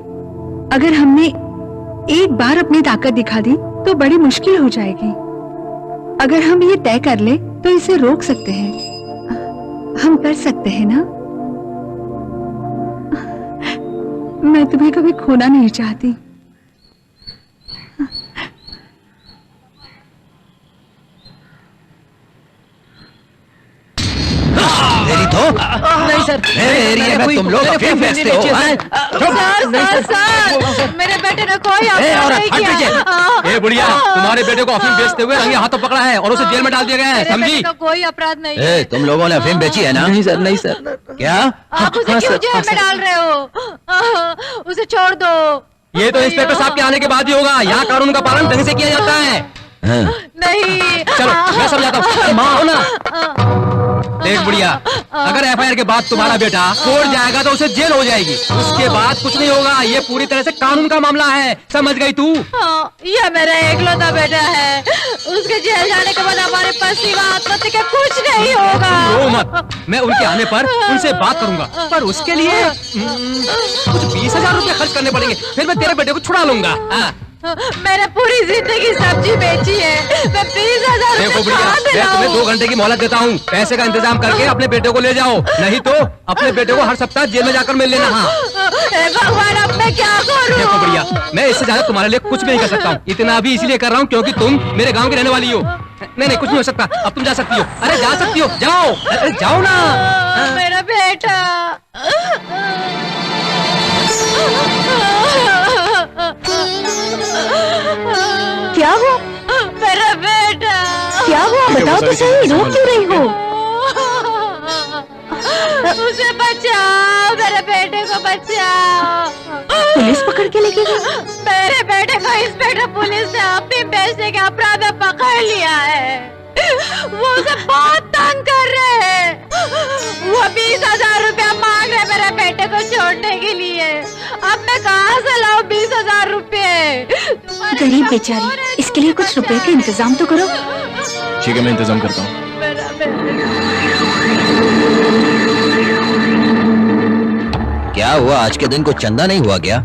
अगर हमने एक बार अपनी ताकत दिखा दी तो बड़ी मुश्किल हो जाएगी। अगर हम ये तय कर ले तो इसे रोक सकते हैं। हम कर सकते हैं ना? मैं तुम्हें कभी खोना नहीं चाहती। मेरी तो नहीं सर, मेरे एरिया में तुम लोग अफीम बेचते हो। सर, मेरे बेटे ने कोई अपराध नहीं किया। ए बुढ़िया, तुम्हारे बेटे को अफीम बेचते हुए रंगे हाथों पकड़ा है और उसे जेल में डाल दिया गया है, मेरे समझी? बेटे का कोई अपराध नहीं ए, है। तुम लोगों ने अफीम बेची है ना? नहीं सर, नहीं सर। क्या? आप उसे क्यों जेल में डाल रहे हो? उसे छोड़ दो। ये तो इंस्पेक्टर साहब के आने के बाद ही होगा। यहाँ कानून का पालन ढंग से किया जाता है। नहीं, चलो मैं समझाता हूँ। माँ हो ना। देख बुढ़िया, अगर एफआईआर के बाद तुम्हारा बेटा कोर्ट जाएगा तो उसे जेल हो जाएगी। उसके बाद कुछ नहीं होगा। ये पूरी तरह से कानून का मामला है, समझ गई तू? ये मेरा एकलौता बेटा है। उसके जेल जाने के बाद हमारे पास सिवा आत्महत्या के कुछ नहीं होगा। रो मत, मैं उनके आने पर उनसे बात करूंगा, पर उसके लिए कुछ 20,000 रुपए खर्च करने पड़ेंगे। फिर मैं तेरे बेटे को छुड़ा लूंगा। मैंने पूरी जिंदगी सब्जी बेची है। मैं 20,000 देखो बुढ़िया, मैं तुम्हें 2 घंटे की मोहलत देता हूँ। पैसे का इंतजाम करके अपने बेटे को ले जाओ, नहीं तो अपने बेटे को हर सप्ताह जेल में जाकर मिल लेना। हाँ भगवान, अब मैं क्या करूँ? देखो बुढ़िया, मैं इससे ज्यादा तुम्हारे लिए कुछ भी नहीं कर सकता हूँ। इतना भी इसलिए कर रहा हूँ क्योंकि तुम मेरे गाँव की रहने वाली हो। नहीं नहीं कुछ नहीं हो सकता, अब तुम जा सकती हो। अरे जा सकती हो, जाओ। अरे जाओ ना। मेरा बेटा। क्या हुआ? मेरा बेटा। क्या हुआ बताओ तो सही, रो क्यों रही हो? उसे बचाओ, मेरे बेटे को बचाओ। पुलिस पकड़ के लेके गई? मेरे बेटे को इंस्पेक्टर पुलिस ने अपनी बेचने के अपराध में पकड़ लिया है। वो उसे बहुत तंग कर रहे हैं। वो 20,000 रुपया मांग रहे मेरे बेटे को छोड़ने के लिए। अब मैं कहाँ से लाऊं 20,000 रुपये? गरीब बेचारी, इसके लिए कुछ रुपए का इंतजाम तो करो। ठीक है, मैं इंतजाम करता हूँ। क्या हुआ, आज के दिन को चंदा नहीं हुआ क्या?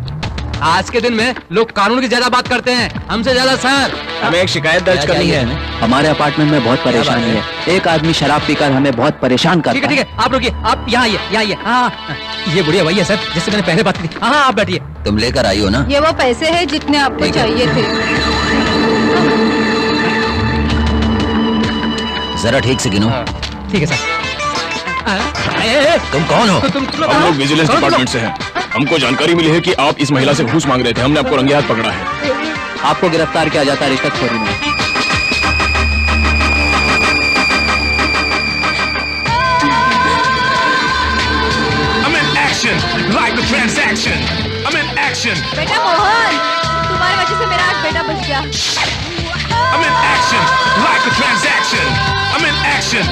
आज के दिन में लोग कानून की ज्यादा बात करते हैं, हमसे ज्यादा सर। हमें एक शिकायत दर्ज करनी है। हमारे अपार्टमेंट में बहुत परेशानी है। एक आदमी शराब पीकर हमें बहुत परेशान करता है। ठीक है, आप रुकिए, आप यहाँ आइए, यहाँ आइए। हाँ, ये बुढ़िया वही है सर जिससे मैंने पहले बात की थी। हाँ, आप बैठिए। तुम लेकर आई हो ना? ये वो पैसे हैं जितने आपको चाहिए थे। जरा ठीक से गिनो। ठीक है सर। तुम कौन हो? हम लोग विजिलेंस डिपार्टमेंट से हैं। हमको जानकारी मिली है कि आप इस महिला से घूस मांग रहे थे। हमने आपको रंगे हाथ पकड़ा है। आपको गिरफ्तार किया जाता है रिश्वतखोरी में। I'm in action, like a transaction. I'm in action. बेटा मोहन, तुम्हारी वजह से मेरा आज बेटा बच गया। I'm in action, like a transaction. I'm in action.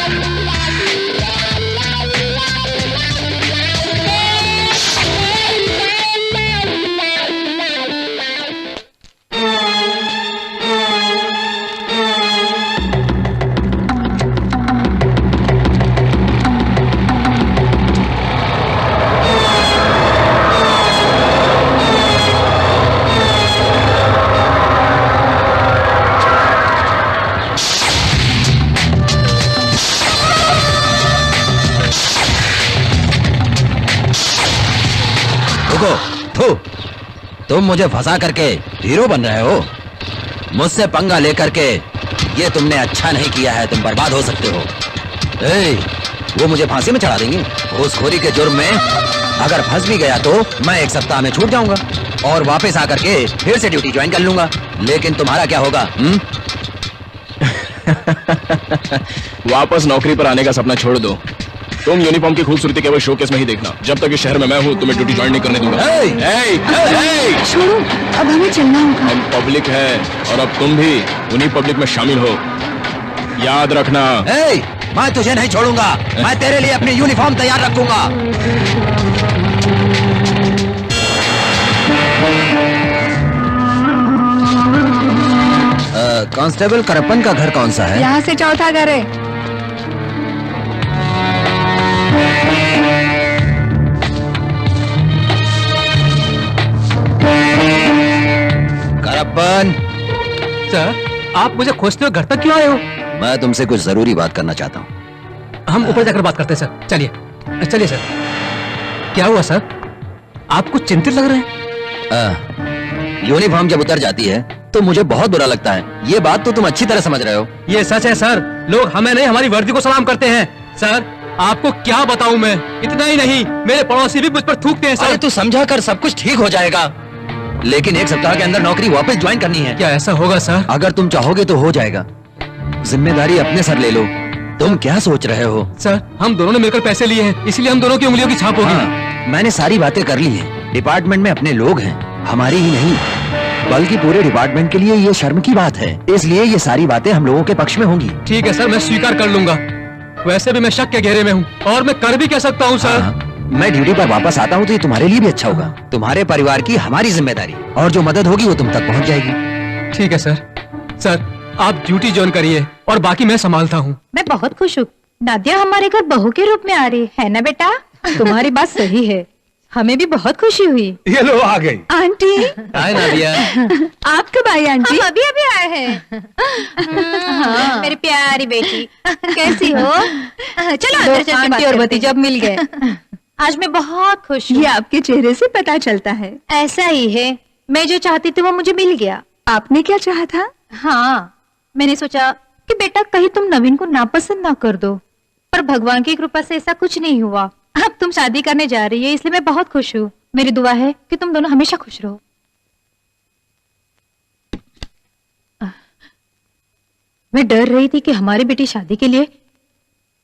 तुम मुझे फंसा करके हीरो बन रहे हो। मुझसे पंगा लेकर के ये तुमने अच्छा नहीं किया है, तुम बर्बाद हो सकते हो। वो मुझे फांसी में चढ़ा देंगे। घूसखोरी के जुर्म में अगर फंस भी गया तो मैं 1 सप्ताह में छूट जाऊंगा और वापस आकर के फिर से ड्यूटी ज्वाइन कर लूंगा। लेकिन तुम्हारा क्या होगा? वापस नौकरी पर आने का सपना छोड़ दो। तुम यूनिफॉर्म की खूबसूरती केवल शोकेस में ही देखना। जब तक इस शहर में मैं हूँ तुम्हें ड्यूटी ज्वाइन नहीं करने दूंगा। छोड़ो, अब हमें चलना होगा। हम पब्लिक है और अब तुम भी उन्हीं पब्लिक में शामिल हो, याद रखना। मैं तुझे नहीं छोड़ूंगा। मैं तेरे लिए अपनी यूनिफॉर्म तैयार रखूंगा। कांस्टेबल करप्पन का घर कौन सा है? यहाँ से चौथा घर है। करप्पन। सर, आप मुझे खोजते हुए घर तक क्यों आए हो? मैं तुमसे कुछ जरूरी बात करना चाहता हूँ। हम ऊपर जाकर बात करते हैं सर। चलिए चलिए सर। क्या हुआ सर? आप कुछ चिंतित लग रहे हैं। यूनिफॉर्म जब उतर जाती है तो मुझे बहुत बुरा लगता है। ये बात तो तुम अच्छी तरह समझ रहे हो। ये सच है सर। लोग हमें नहीं हमारी वर्दी को सलाम करते हैं। सर, आपको क्या बताऊं मैं। इतना ही नहीं, मेरे पड़ोसी भी मुझ पर थूकते हैं सर। अरे तू समझा कर, सब कुछ ठीक हो जाएगा। लेकिन 1 सप्ताह के अंदर नौकरी वापस ज्वाइन करनी है। क्या ऐसा होगा सर? अगर तुम चाहोगे तो हो जाएगा। जिम्मेदारी अपने सर ले लो। तुम क्या सोच रहे हो? सर, हम दोनों ने मिलकर पैसे लिए हैं, इसलिए हम दोनों की उंगलियों की छाप होगी। मैंने सारी बातें कर ली हैं। डिपार्टमेंट में अपने लोग हैं, हमारी ही नहीं बल्कि पूरे डिपार्टमेंट के लिए ये शर्म की बात है। इसलिए ये सारी बातें हम लोगों के पक्ष में होंगी। ठीक है सर, मैं स्वीकार कर लूंगा। वैसे भी मैं शक के घेरे में हूँ और मैं कर भी कह सकता हूँ सर। मैं ड्यूटी पर वापस आता हूँ तो ये तुम्हारे लिए भी अच्छा होगा। तुम्हारे परिवार की हमारी जिम्मेदारी और जो मदद होगी वो तुम तक पहुँच जाएगी। ठीक है सर। सर, आप ड्यूटी ज्वाइन करिए और बाकी मैं संभालता हूँ। मैं बहुत खुश हूँ। नादिया हमारे घर बहू के रूप में आ रही है ना बेटा? तुम्हारी बात सही है, हमें भी बहुत खुशी हुई। ये लो आ गई। आंटी। हाय नादिया। आप कब आई आंटी? हम अभी अभी आए हैं। हाँ। मेरी प्यारी बेटी, कैसी हो? चलो अंदर चल के बात और भतीजा मिल गए। आज मैं बहुत खुश हूँ। ये आपके चेहरे से पता चलता है। ऐसा ही है, मैं जो चाहती थी वो मुझे मिल गया। आपने क्या चाहा था? हाँ, मैंने सोचा कि बेटा कहीं तुम नवीन को नापसंद ना कर दो, पर भगवान की कृपा से ऐसा कुछ नहीं हुआ। अब तुम शादी करने जा रही है, इसलिए मैं बहुत खुश हूँ। मेरी दुआ है कि तुम दोनों हमेशा खुश रहो। मैं डर रही थी कि हमारी बेटी शादी के लिए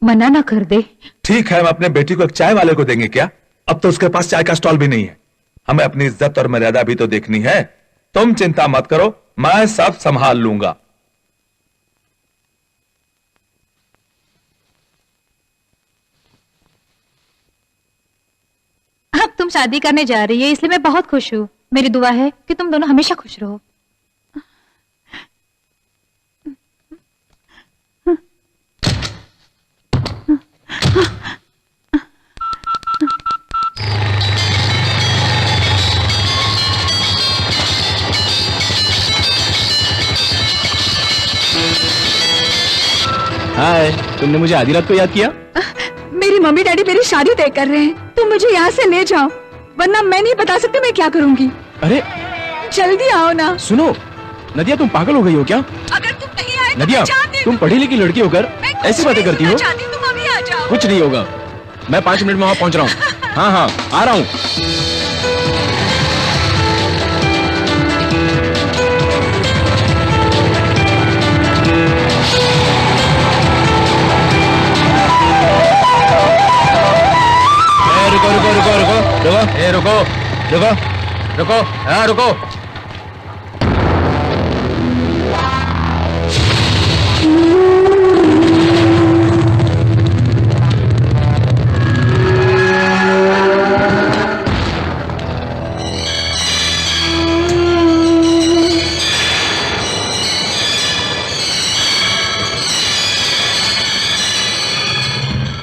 मना ना कर दे। ठीक है, हम अपने बेटी को एक चाय वाले को देंगे क्या? अब तो उसके पास चाय का स्टॉल भी नहीं है। हमें अपनी इज्जत और मर्यादा भी तो देखनी है। तुम चिंता मत करो, मैं सब संभाल लूंगा। अब तुम शादी करने जा रही है, इसलिए मैं बहुत खुश हूँ। मेरी दुआ है कि तुम दोनों हमेशा खुश रहो। हाय, तुमने मुझे आधी रात को याद किया? मेरी मम्मी डैडी मेरी शादी तय कर रहे हैं। तुम मुझे यहाँ से ले जाओ, वरना मैं नहीं बता सकती मैं क्या करूँगी। अरे जल्दी आओ ना। सुनो नदिया, तुम पागल हो गई हो क्या? अगर तुम नहीं आए तो नदिया, मैं जान दे तुम पढ़ी लिखी लड़की होकर ऐसी बातें करती हो? तुम अभी आ जाओ। कुछ नहीं होगा, मैं 5 मिनट में वहां पहुंच रहा हूँ। हाँ हाँ, आ रहा हूँ। रुको रुको रुको रुको रुको, ए रुको रुको रुको, हाँ रुको।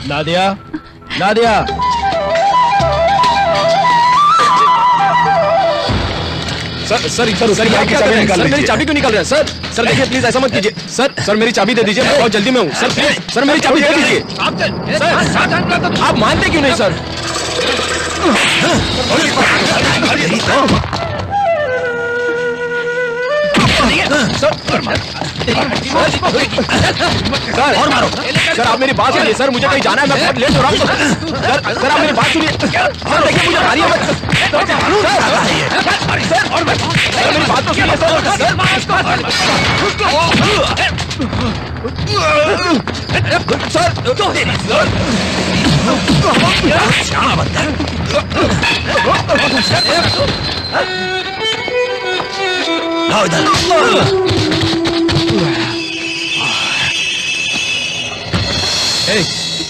नादिया, नादिया, सर मेरी चाबी क्यों निकाल रहे हैं? सर देखिए प्लीज ऐसा मत कीजिए। सर मेरी चाबी दे दीजिए, मैं बहुत जल्दी में हूँ। सर प्लीज, सर मेरी चाबी दे दीजिए। सर आप मानते क्यों नहीं सर? और मारो सर, आप मेरी बात सुनिए। सर मुझे कहीं जाना है, मैं बहुत लेट हो रहा हूँ। सर आप मेरी बात सुनिए। सर देखिए मुझे मारिए मत। सर मेरी बात तो सुनिए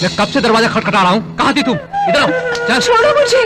मैं कब से दरवाजा खटखटा रहा हूँ, कहाँ थी तुम? इधर आओ। चल छोड़ो मुझे।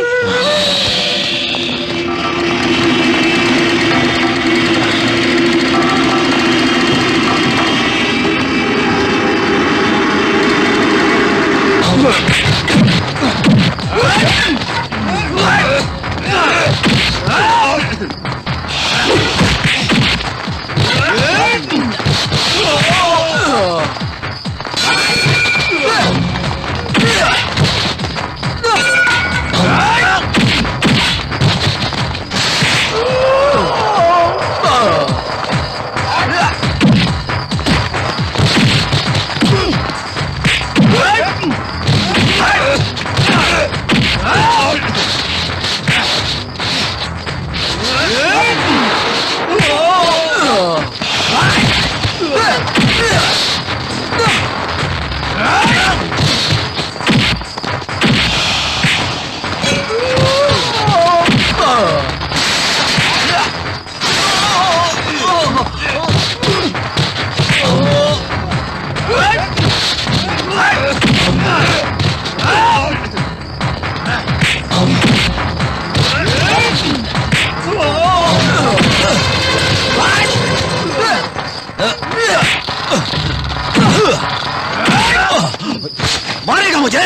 मारेगा मुझे।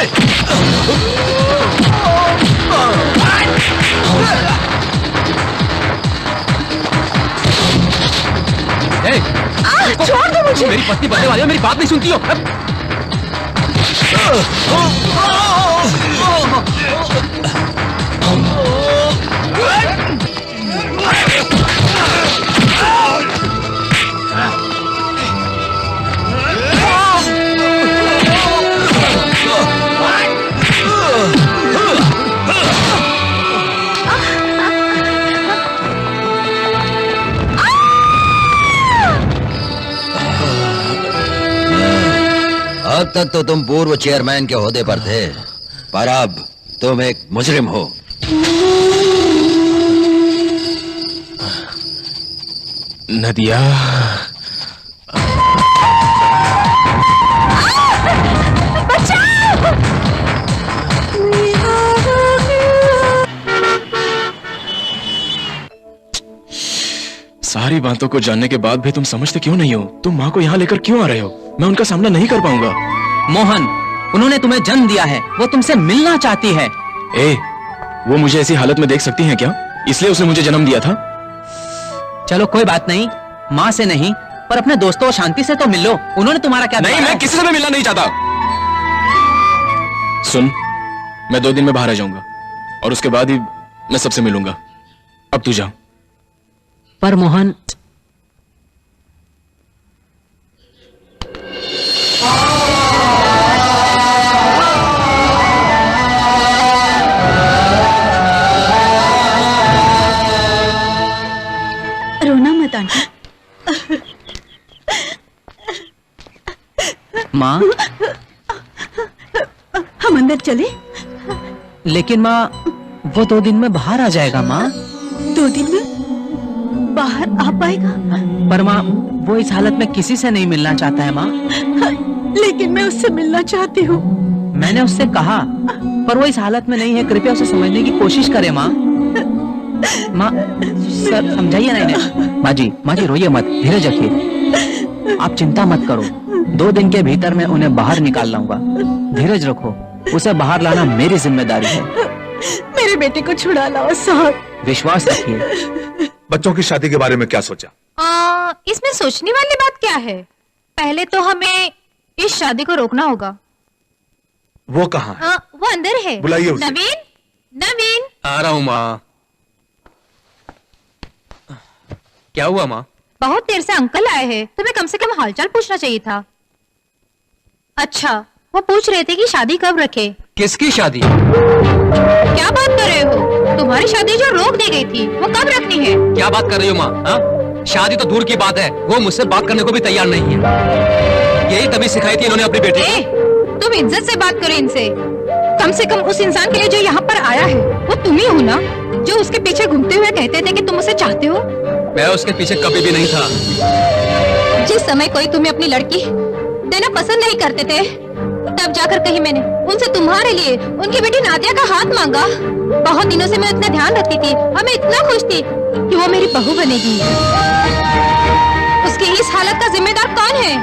छोड़ दो मुझे। मेरी पत्नी बनने वाली हो, मेरी बात नहीं सुनती हो। अब तक तो तुम पूर्व चेयरमैन के ओहदे पर थे, पर अब तुम एक मुजरिम हो। नदिया, सारी बातों को जानने के बाद भी तुम समझते क्यों नहीं हो? तुम माँ को यहाँ लेकर क्यों आ रहे हो? मैं उनका सामना नहीं कर पाऊंगा। मोहन, उन्होंने तुम्हें जन्म दिया है, वो तुमसे मिलना चाहती है। वो मुझे ऐसी हालत में देख सकती हैं क्या? इसलिए उसने मुझे जन्म दिया था। चलो कोई बात नहीं, माँ से नहीं पर अपने दोस्तों और शांति से तो मिल लो। उन्होंने तुम्हारा क्या नहीं, मैं किसी से भी मिलना नहीं चाहता। सुन, मैं 2 दिन में बाहर आ जाऊंगा और उसके बाद ही मैं सबसे मिलूंगा। अब तू जा। पर मोहन, रोना मत आंटी। माँ, हम अंदर चले? लेकिन माँ, वो 2 दिन में बाहर आ जाएगा। माँ 2 दिन में बाहर आ पाएगा? पर माँ, वो इस हालत में किसी से नहीं मिलना चाहता है। माँ लेकिन मैं उससे मिलना चाहती हूँ। मैंने उससे कहा, पर वो इस हालत में नहीं है। कृपया उसे समझने की कोशिश करे। माँ सर समझाइए ना इन्हें। माँ जी रोइए मत, धीरज रखिए। आप चिंता मत करो, 2 दिन के भीतर मैं उन्हें बाहर निकाल लाऊंगा। धीरज रखो, उसे बाहर लाना मेरी जिम्मेदारी है। मेरे बेटे को छुड़ा लाओ साहब। विश्वास रखिए। बच्चों की शादी के बारे में क्या सोचा? इसमें सोचने वाली बात क्या है? पहले तो हमें इस शादी को रोकना होगा। वो कहाँ है? वो अंदर है। बुलाइए उसे। नवीन। आ रहा हूँ माँ। क्या हुआ माँ? बहुत देर से अंकल आए हैं, तुम्हें कम से कम हालचाल पूछना चाहिए था। अच्छा, वो पूछ रहे थे कि शादी कब रखे। किसकी शादी? क्या बात कर रहे हो? तुम्हारी शादी जो रोक दी गई थी, वो कब रखनी है? क्या बात कर रही हो माँ? शादी तो दूर की बात है, वो मुझसे बात करने को भी तैयार नहीं है। यही तभी सिखाई थी इन्होंने अपनी बेटी को। तुम इज्जत से बात करो इनसे। कम से कम उस इंसान के लिए जो यहाँ पर आया है, वो तुम ही हो ना, जो उसके पीछे घूमते हुए कहते थे कि तुम उसे चाहते हो। मैं उसके पीछे कभी भी नहीं था। जिस समय कोई तुम्हें अपनी लड़की देना पसंद नहीं करते थे, तब जाकर कहीं मैंने उनसे तुम्हारे लिए उनकी बेटी नादिया का हाथ मांगा। बहुत दिनों से मैं इतना ध्यान रखती थी, हमें इतना खुश थी कि वो मेरी बहू बनेगी। उसकी इस हालत का जिम्मेदार कौन है?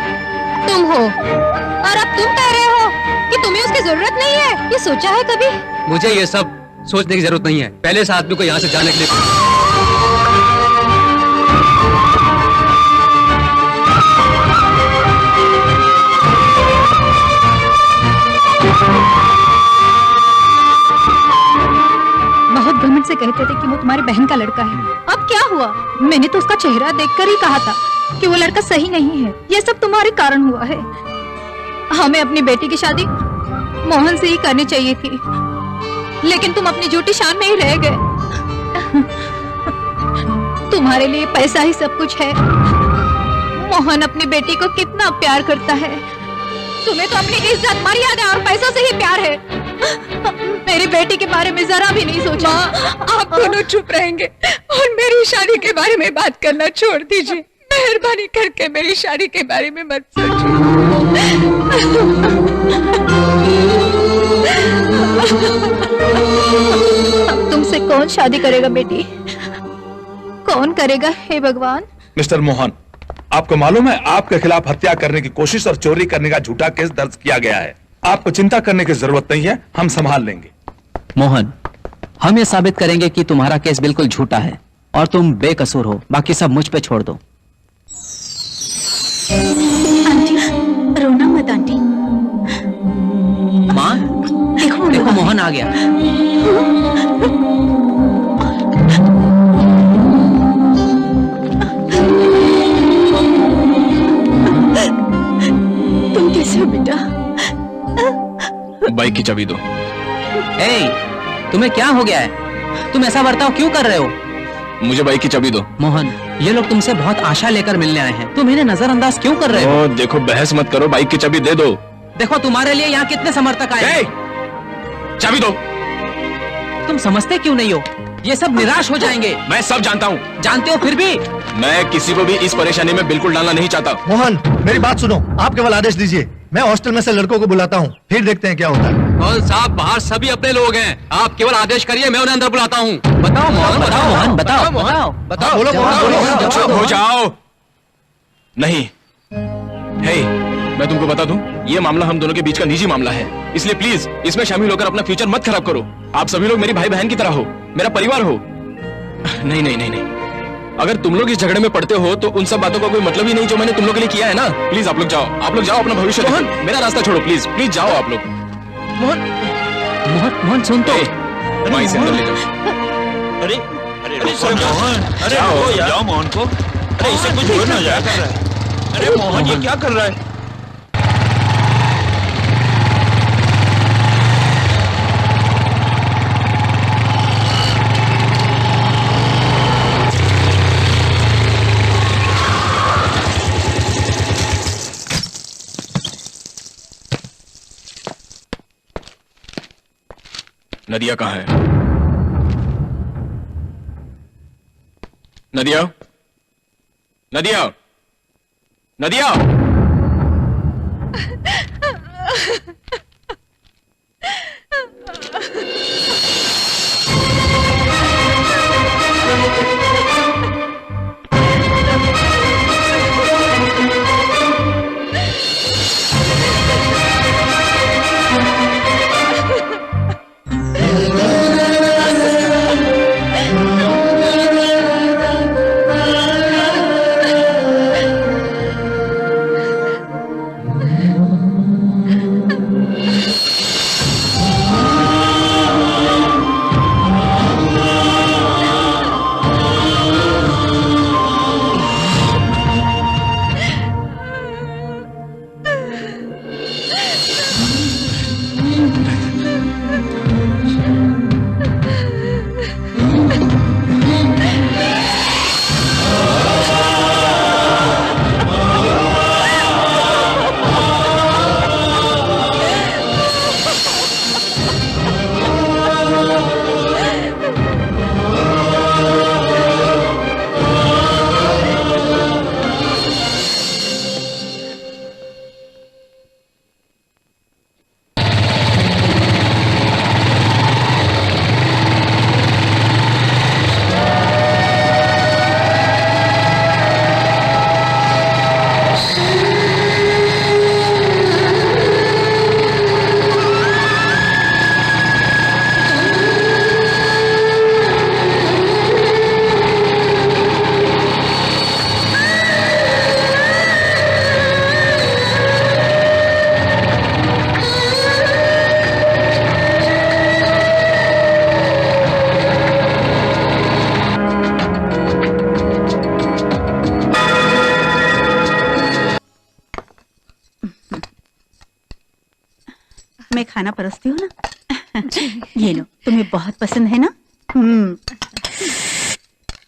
तुम हो। और अब तुम कह रहे हो कि तुम्हें उसकी जरूरत नहीं है। ये सोचा है कभी? मुझे ये सब सोचने की जरूरत नहीं है। पहले इस आदमी को यहाँ से जाने के लिए बहुत घमंड से कहते थे कि वो तुम्हारी बहन का लड़का है। अब क्या हुआ? मैंने तो उसका चेहरा देखकर ही कहा था कि वो लड़का सही नहीं है। ये सब तुम्हारे कारण हुआ है। हमें अपनी बेटी की शादी मोहन से ही करनी चाहिए थी, लेकिन तुम अपनी झूठी शान में ही रह गए। तुम्हारे लिए पैसा ही सब कुछ है। मोहन अपनी बेटी को कितना प्यार करता है। तुम्हें तो अपनी इज्जत, मर्यादा और पैसों से ही प्यार है। मेरी बेटी के बारे में जरा भी नहीं सोचा। आप दोनों चुप रहेंगे और मेरी शादी के बारे में बात करना छोड़ दीजिए। मेहरबानी करके मेरी शादी के बारे में मत सोचिए। अब तुमसे कौन शादी करेगा बेटी? कौन करेगा? हे भगवान। मिस्टर मोहन, आपको मालूम है आपके खिलाफ हत्या करने की कोशिश और चोरी करने का झूठा केस दर्ज किया गया है। आपको चिंता करने की जरूरत नहीं है, हम संभाल लेंगे। मोहन, हम ये साबित करेंगे कि तुम्हारा केस बिल्कुल झूठा है और तुम बेकसूर हो। बाकी सब मुझ पे छोड़ दो। आंटी, रोना मत आंटी। माँ देखो मोहन आ गया। तुम कैसे हो बेटा? बाइक की चाबी दो। तुम्हें क्या हो गया है? तुम ऐसा बर्ताव क्यों कर रहे हो? मुझे बाइक की चाबी दो। मोहन, ये लोग तुमसे बहुत आशा लेकर मिलने आए हैं, तुम इन्हें नजरअंदाज क्यों कर रहे हो? देखो, बहस मत करो, बाइक की चाबी दे दो। देखो तुम्हारे लिए यहाँ कितने समर्थक आए हैं। चाबी दो। तुम समझते क्यों नहीं हो? ये सब निराश हो जाएंगे। मैं सब जानता हूँ। जानते हो फिर भी? मैं किसी को भी इस परेशानी में बिल्कुल डालना नहीं चाहता। मोहन, मेरी बात सुनो, आप केवल आदेश दीजिए, मैं हॉस्टल में से लड़कों को बुलाता हूँ, फिर देखते हैं क्या होता है। कौन साहब, बाहर सभी अपने लोग हैं, आप केवल आदेश करिए, मैं उन्हें अंदर बुलाता हूँ। बताओ मोहन, बताओ मोहन, बताओ बताओ बताओ, बोलो मोहन, बोलो। चुप हो जाओ। नहीं, हे, मैं तुमको बता दूं, ये मामला हम दोनों के बीच का निजी मामला है, इसलिए प्लीज इसमें शामिल होकर अपना फ्यूचर मत खराब करो। आप सभी लोग मेरी भाई बहन की तरह हो, मेरा परिवार हो। नहीं नहीं नहीं नहीं, अगर तुम लोग इस झगड़े में पड़ते हो तो उन सब बातों का कोई मतलब ही नहीं जो मैंने तुम लोग के लिए किया है ना। प्लीज आप लोग जाओ, आप लोग जाओ, अपना भविष्य देखो। मेरा रास्ता छोड़ो, प्लीज प्लीज जाओ आप लोग। मोहन मोहन मोहन सुन तो। माई से अंदर ले जाओ। अरे अरे मोहन, अरे जाओ मोहन को। अरे इसे कुछ हो ना जाया कर रहा है। अरे मोहन ये क्या कर रहा है? नदिया कहाँ है? नदिया, नदिया, नदिया। मैं खाना परोसती हूँ ना। ये लो, तुम्हें बहुत पसंद है ना?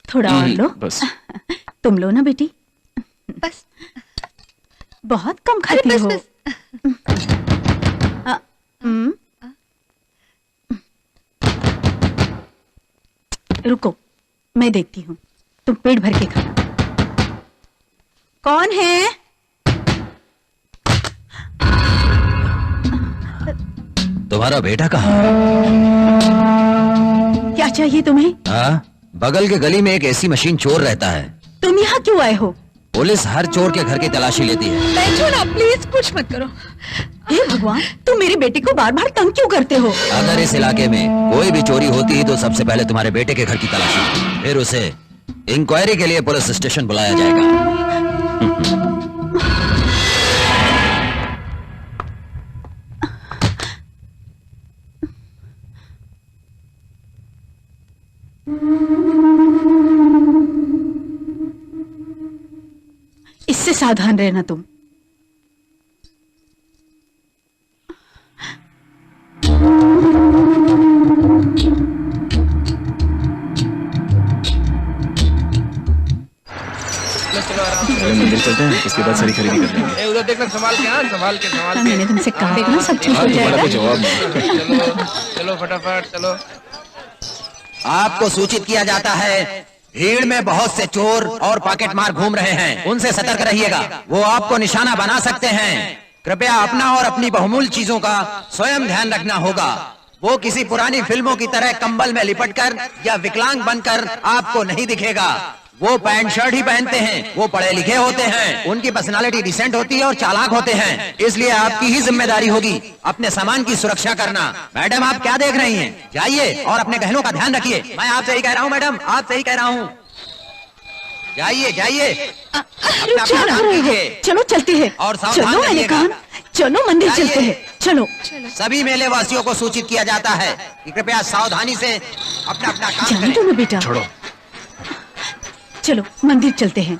थोड़ा और लो। बस। तुम लो ना बेटी। बस। बहुत कम खाती हो। रुको, मैं देखती हूँ, तुम पेट भर के खाना। कौन है? तुम्हारा बेटा कहाँ? क्या चाहिए तुम्हें? हाँ, बगल के गली में एक ऐसी मशीन चोर रहता है। तुम यहाँ क्यों आए हो? पुलिस हर चोर के घर की तलाशी लेती है। बैठो ना प्लीज, कुछ मत करो। हे भगवान, तुम मेरे बेटे को बार बार तंग क्यों करते हो? अगर इस इलाके में कोई भी चोरी होती है तो सबसे पहले तुम्हारे बेटे के घर की तलाशी, फिर उसे इंक्वायरी के लिए पुलिस स्टेशन बुलाया जाएगा। इससे सावधान रहना तुम। पहले मंदिर चलते हैं, उसके बाद सारी खरीदी कर लेंगे। उधर देखना, संभाल के, हाँ संभाल के, संभाल के। मैंने तुमसे कहा देखना सब ठीक हो तुम्हारा कोई जाएगा। जवाब नहीं। चलो चलो फटाफट चलो। आपको सूचित किया जाता है भीड़ में बहुत से चोर और पॉकेट मार घूम रहे हैं, उनसे सतर्क रहिएगा, वो आपको निशाना बना सकते हैं। कृपया अपना और अपनी बहुमूल्य चीजों का स्वयं ध्यान रखना होगा। वो किसी पुरानी फिल्मों की तरह कंबल में लिपटकर या विकलांग बनकर आपको नहीं दिखेगा। वो पैंट शर्ट ही पहनते हैं, वो पढ़े लिखे होते हैं, उनकी पर्सनालिटी डिसेंट होती है और चालाक होते हैं, इसलिए आपकी ही जिम्मेदारी होगी अपने सामान की सुरक्षा करना। मैडम आप क्या देख रही हैं? जाइए और अपने गहनों का ध्यान रखिए। मैं आपसे ही कह रहा हूँ मैडम, आपसे ही कह रहा हूँ। जाइए जाइए, अपना क्या काम कर रहे हो? कीजिए। चलो चलते हैं। और सावधान चलो मैंने रहिएगा। कहा चलो मंदिर जाइए। चलते हैं। चलो सभी मेले वासियों को सूचित किया जाता है कि कृपया सावधानी से अपना अपना काम जाने करें। दो ना बेटा। छोड़ो। चलो मंदिर चलते हैं।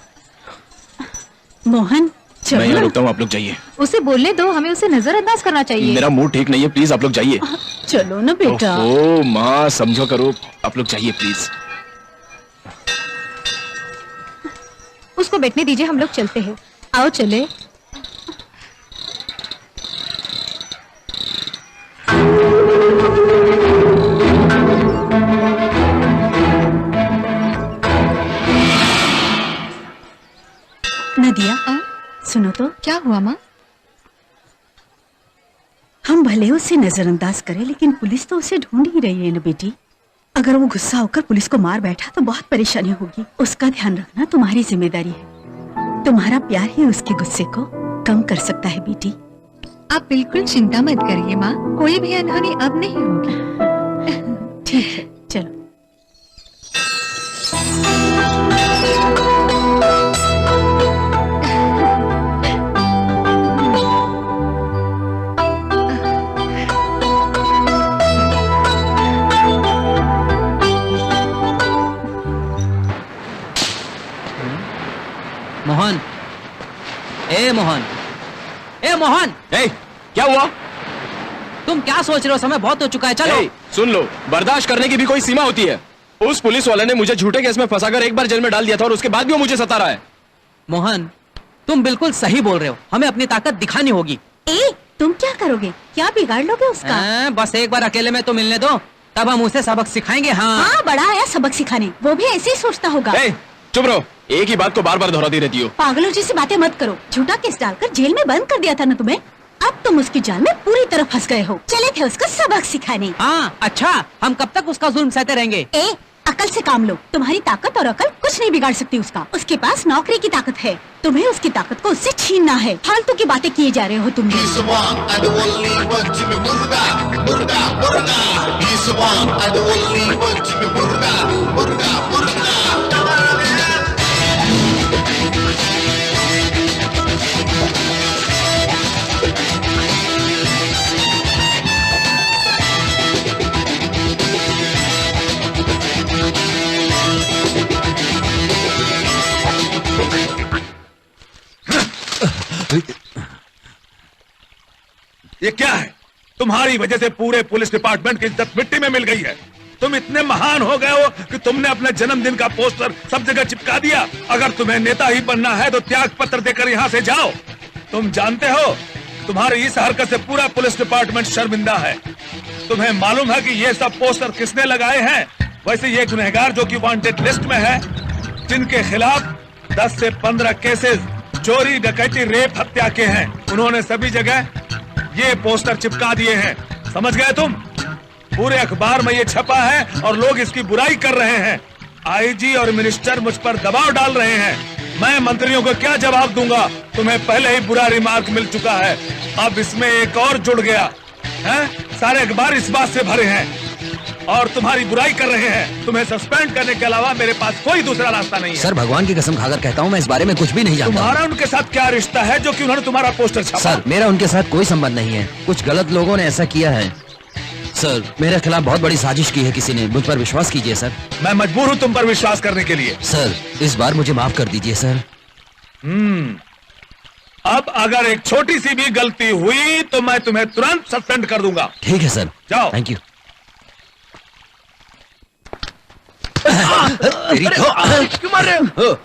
मोहन मैं यहाँ चलो। रुकता हूँ, आप लोग जाइए। उसे बोलने दो, हमें उसे नजरअंदाज करना चाहिए। मेरा मूड ठीक नहीं है, प्लीज आप लोग जाइए। चलो ना बेटा। ओह माँ, समझो करो, आप लोग जाइए प्लीज। उसको बैठने दीजिए, हम लोग चलते हैं। आओ चले। नदिया सुनो तो, क्या हुआ माँ? हम भले उसे नजरअंदाज करें लेकिन पुलिस तो उसे ढूंढ ही रही है ना बेटी। अगर वो गुस्सा होकर पुलिस को मार बैठा तो बहुत परेशानी होगी। उसका ध्यान रखना तुम्हारी जिम्मेदारी है। तुम्हारा प्यार ही उसके गुस्से को कम कर सकता है बेटी। आप बिल्कुल चिंता मत करिए माँ, कोई भी अनहोनी अब नहीं होगी। ठीक है चलो। मोहन, ए मोहन, ए मोहन, ए, क्या हुआ? तुम क्या सोच रहे हो? समय बहुत हो चुका है, चलो। ए, सुन लो, बर्दाश्त करने की भी कोई सीमा होती है। उस पुलिस वाले ने मुझे झूठे केस में फंसाकर एक बार जेल में डाल दिया था और उसके बाद भी वो मुझे सता रहा है। मोहन, तुम बिल्कुल सही बोल रहे हो, हमें अपनी ताकत दिखानी होगी। ए तुम क्या करोगे? क्या बिगाड़ लोगे उसका? बस एक बार अकेले में तो मिलने दो, तब हम उसे सबक सिखाएंगे। हाँ हाँ बड़ा आया सबक सिखाने, वो भी ऐसे ही सोचता होगा। ए, चुप रहो, एक ही बात को बार बार दोहराती रहती हो। पागलों जैसी बातें मत करो। झूठा केस डालकर जेल में बंद कर दिया था ना तुम्हें, अब तुम उसकी जाल में पूरी तरह फंस गए हो। चले थे उसको सबक सिखाने। हाँ अच्छा, हम कब तक उसका जुल्म सहते रहेंगे? ए अकल से काम लो, तुम्हारी ताकत और अकल कुछ नहीं बिगाड़ सकती उसका। उसके पास नौकरी की ताकत है, तुम्हें उसकी ताकत को उससे छीनना है। फालतू की बातें किए जा रहे हो तुम। ये क्या है? तुम्हारी वजह से पूरे पुलिस डिपार्टमेंट की इज्जत मिट्टी में मिल गई है। तुम इतने महान हो गए हो कि तुमने अपने जन्मदिन का पोस्टर सब जगह चिपका दिया। अगर तुम्हें नेता ही बनना है तो त्याग पत्र देकर यहाँ से जाओ। तुम जानते हो तुम्हारी इस हरकत से पूरा पुलिस डिपार्टमेंट शर्मिंदा है। तुम्हें मालूम है कि ये सब पोस्टर किसने लगाए हैं? वैसे ये गुनहगार जो कि वांटेड लिस्ट में है, जिनके खिलाफ 10 से 15 केसेस चोरी, डकैती, रेप, हत्या के हैं, उन्होंने सभी जगह ये पोस्टर चिपका दिए हैं। समझ गए तुम? पूरे अखबार में ये छपा है और लोग इसकी बुराई कर रहे हैं। आईजी और मिनिस्टर मुझ पर दबाव डाल रहे हैं। मैं मंत्रियों को क्या जवाब दूंगा? तुम्हें पहले ही बुरा रिमार्क मिल चुका है, अब इसमें एक और जुड़ गया है। सारे अखबार इस बात से भरे हैं और तुम्हारी बुराई कर रहे हैं। तुम्हें सस्पेंड करने के अलावा मेरे पास कोई दूसरा रास्ता नहीं है। सर भगवान की कसम खाकर कहता हूँ, मैं इस बारे में कुछ भी नहीं जानता। तुम्हारा उनके साथ क्या रिश्ता है जो कि उन्होंने तुम्हारा पोस्टर छापा? सर मेरा उनके साथ कोई संबंध नहीं है, कुछ गलत लोगों ने ऐसा किया है। सर मेरे खिलाफ बहुत बड़ी साजिश की है किसी ने, मुझ पर विश्वास कीजिए सर। मैं मजबूर हूँ तुम पर विश्वास करने के लिए। सर इस बार मुझे माफ कर दीजिए सर। अब अगर एक छोटी सी भी गलती हुई तो मैं तुम्हें तुरंत सस्पेंड कर दूंगा। ठीक है सर, जाओ। Thank you. तेरी तो क्यों मार रहे हो?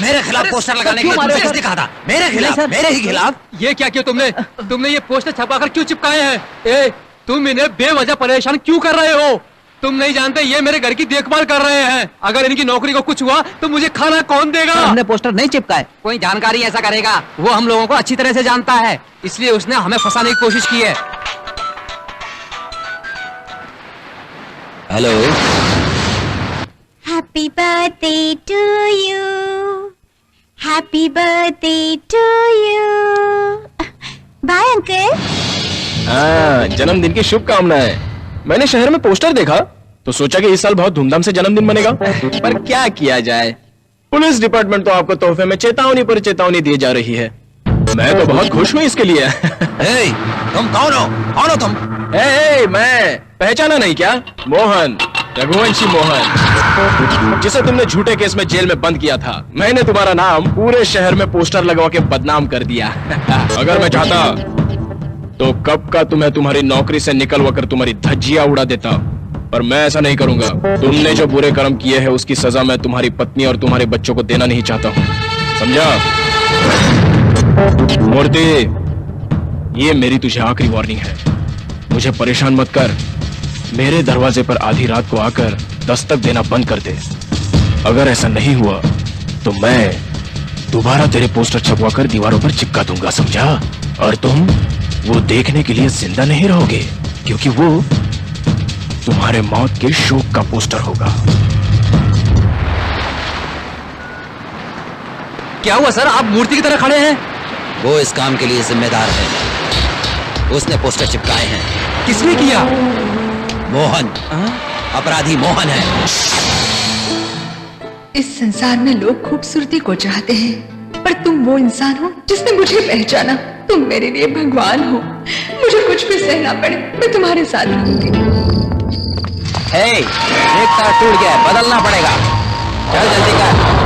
मेरे खिलाफ पोस्टर लगाने के लिए तुमसे किसने कहा था? मेरे खिलाफ, मेरे ही खिलाफ। ये क्या किया तुमने ये पोस्टर छपाकर क्यों चिपकाए हैं? ए, तुम इन्हें बेवजह परेशान क्यों कर रहे हो? तुम नहीं जानते ये मेरे घर की देखभाल कर रहे हैं। अगर इनकी नौकरी को कुछ हुआ तो मुझे खाना कौन देगा? हमने पोस्टर नहीं चिपकाए। कोई जानकारी ऐसा करेगा? वो हम लोगों को अच्छी तरह से जानता है, इसलिए उसने हमें फंसाने की कोशिश की है। Hello, happy birthday to you, happy birthday to you. Bye uncle. हाँ, जन्मदिन की शुभकामनाएं। मैंने शहर में पोस्टर देखा तो सोचा कि इस साल बहुत धूमधाम से जन्मदिन मनेगा, पर क्या किया जाए, पुलिस डिपार्टमेंट तो आपको तोहफे में चेतावनी पर चेतावनी दी जा रही है। मैं तो बहुत खुश हूँ इसके लिए। तुम कौन हो? कौन हो तुम? मैं पहचाना नहीं क्या? मोहन, रघुवंशी मोहन, जिसे तुमने झूठे केस में जेल में बंद किया था। मैंने तुम्हारा नाम पूरे शहर में पोस्टर लगवा के बदनाम कर दिया। अगर मैं चाहता तो कब का तुम्हें तुम्हारी नौकरी से निकलवा कर तुम्हारी धज्जियां उड़ा देता, पर मैं ऐसा नहीं करूंगा। तुमने जो बुरे कर्म किए हैं उसकी सजा मैं तुम्हारी पत्नी और तुम्हारे बच्चों को देना नहीं चाहता हूँ, समझा? मूर्ति, ये मेरी तुझे आखिरी वार्निंग है। मुझे परेशान मत कर। मेरे दरवाजे पर आधी रात को आकर दस्तक देना बंद कर दे। अगर ऐसा नहीं हुआ तो मैं दोबारा तेरे पोस्टर छपवा कर दीवारों पर चिपका दूंगा, समझा? और तुम वो देखने के लिए जिंदा नहीं रहोगे, क्योंकि वो तुम्हारे मौत के शोक का पोस्टर होगा। क्या हुआ सर, आप मूर्ति की तरह खड़े हैं? वो इस काम के लिए जिम्मेदार है, उसने पोस्टर चिपकाए हैं। किसने किया? मोहन, अपराधी मोहन है। इस संसार में लोग खूबसूरती को चाहते हैं, पर तुम वो इंसान हो जिसने मुझे पहचाना। तुम मेरे लिए भगवान हो। मुझे कुछ भी सहना पड़े, मैं तुम्हारे साथ रहूंगी। एक तार टूट गया, बदलना पड़ेगा। चल जल्दी कर।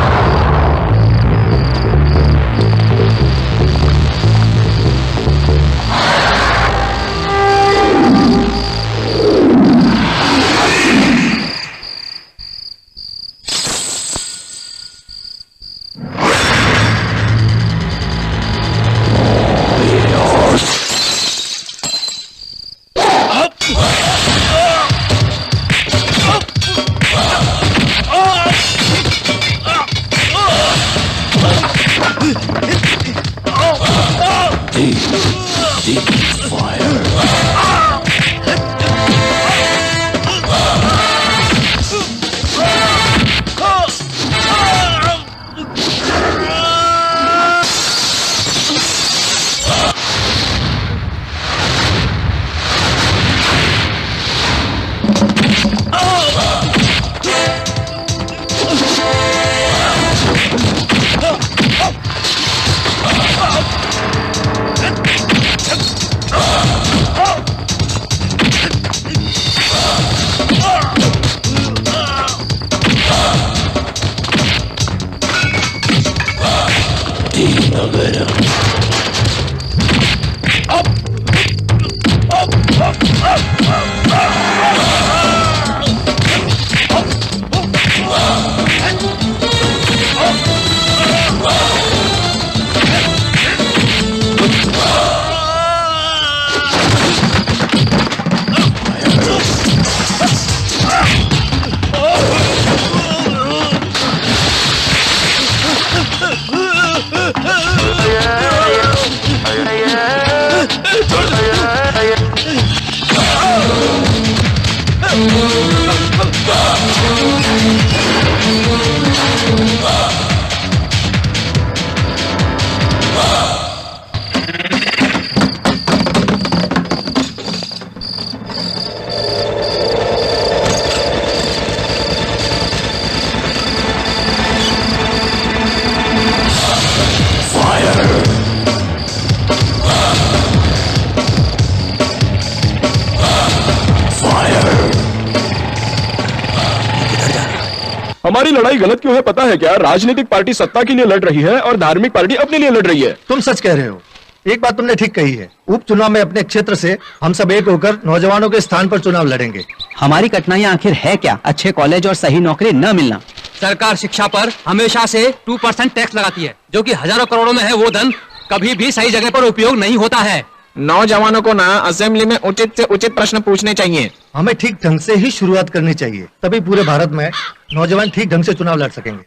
हमारी लड़ाई गलत क्यों है पता है क्या? राजनीतिक पार्टी सत्ता के लिए लड़ रही है और धार्मिक पार्टी अपने लिए लड़ रही है। तुम सच कह रहे हो। एक बात तुमने ठीक कही है, उपचुनाव में अपने क्षेत्र से हम सब एक होकर नौजवानों के स्थान पर चुनाव लड़ेंगे। हमारी कठिनाइयां आखिर है क्या? अच्छे कॉलेज और सही नौकरी न मिलना। सरकार शिक्षा पर हमेशा से 2% टैक्स लगाती है, जो कि हजारों करोड़ों में है। वो धन कभी भी सही जगह पर उपयोग नहीं होता है। नौजवानों को ना असेंबली में उचित से उचित प्रश्न पूछने चाहिए। हमें ठीक ढंग से ही शुरुआत करनी चाहिए, तभी पूरे भारत में नौजवान ठीक ढंग से चुनाव लड़ सकेंगे।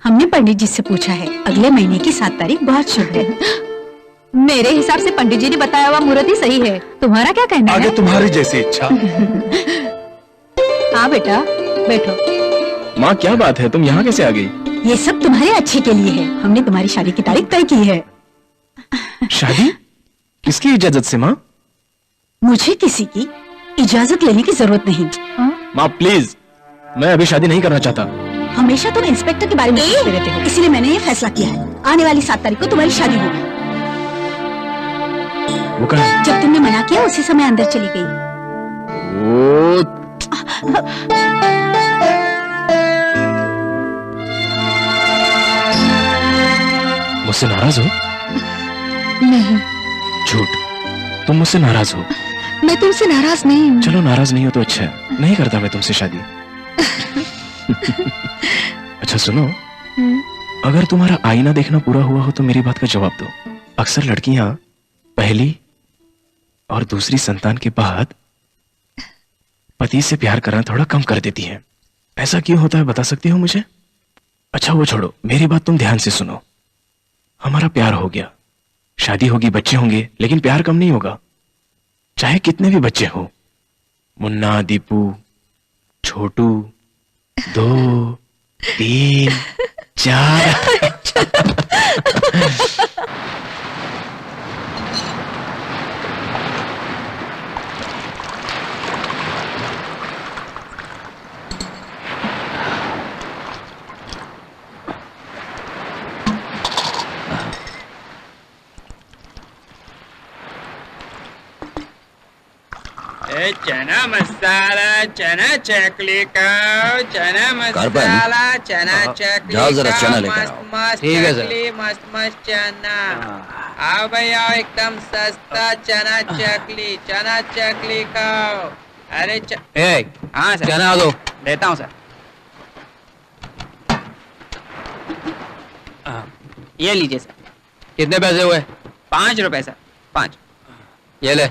हमने पंडित जी से पूछा है, अगले महीने की 7 तारीख बहुत शुभ है। मेरे हिसाब से पंडित जी ने बताया हुआ मुहूर्त ही सही है। तुम्हारा क्या कहना है? आगे तुम्हारी जैसी इच्छा। हाँ बेटा बैठो। माँ क्या बात है, तुम यहाँ कैसे आ गई? ये सब तुम्हारे अच्छे के लिए है। हमने तुम्हारी शादी की तारीख तय की है। शादी? किसकी इजाजत से माँ? मुझे किसी की इजाजत लेने की जरूरत नहीं। माँ प्लीज, मैं अभी शादी नहीं करना चाहता। हमेशा तुम इंस्पेक्टर के बारे में सोचते रहते हो, इसीलिए मैंने ये फैसला किया है, आने वाली 7 तारीख को तुम्हारी शादी होगी। वो कहा? जब तुमने मना किया उसी समय अंदर चली गई। मुझसे नाराज हो? नहीं, झूठ, तुम मुझसे नाराज हो। मैं तुमसे नाराज नहीं हूँ। चलो नाराज नहीं हो तो अच्छा है, नहीं करता मैं तुमसे शादी। अच्छा सुनो, अगर तुम्हारा आईना देखना पूरा हुआ हो तो मेरी बात का जवाब दो। अक्सर लड़कियां पहली और दूसरी संतान के बाद पति से प्यार करना थोड़ा कम कर देती हैं। ऐसा क्यों होता है बता सकती हो मुझे? अच्छा वो छोड़ो, मेरी बात तुम ध्यान से सुनो। हमारा प्यार हो गया, शादी होगी, बच्चे होंगे, लेकिन प्यार कम नहीं होगा, चाहे कितने भी बच्चे हो। मुन्ना, दीपू, छोटू, 2, 3, 4। चना मसाला, चना चकली का, चना मसाला, चना चकली जाओ जरा का, चना लेकर मस्त आओ। मस्त ठीक है सर। चकली, मस्त मस्त चना। आओ भैया एकदम सस्ता चना चकली, चना चकली का। अरे हाँ सर, चना दो। देता हूँ सर। ये लीजिए सर। कितने पैसे हुए? 5 रुपए सर, 5। ये ले।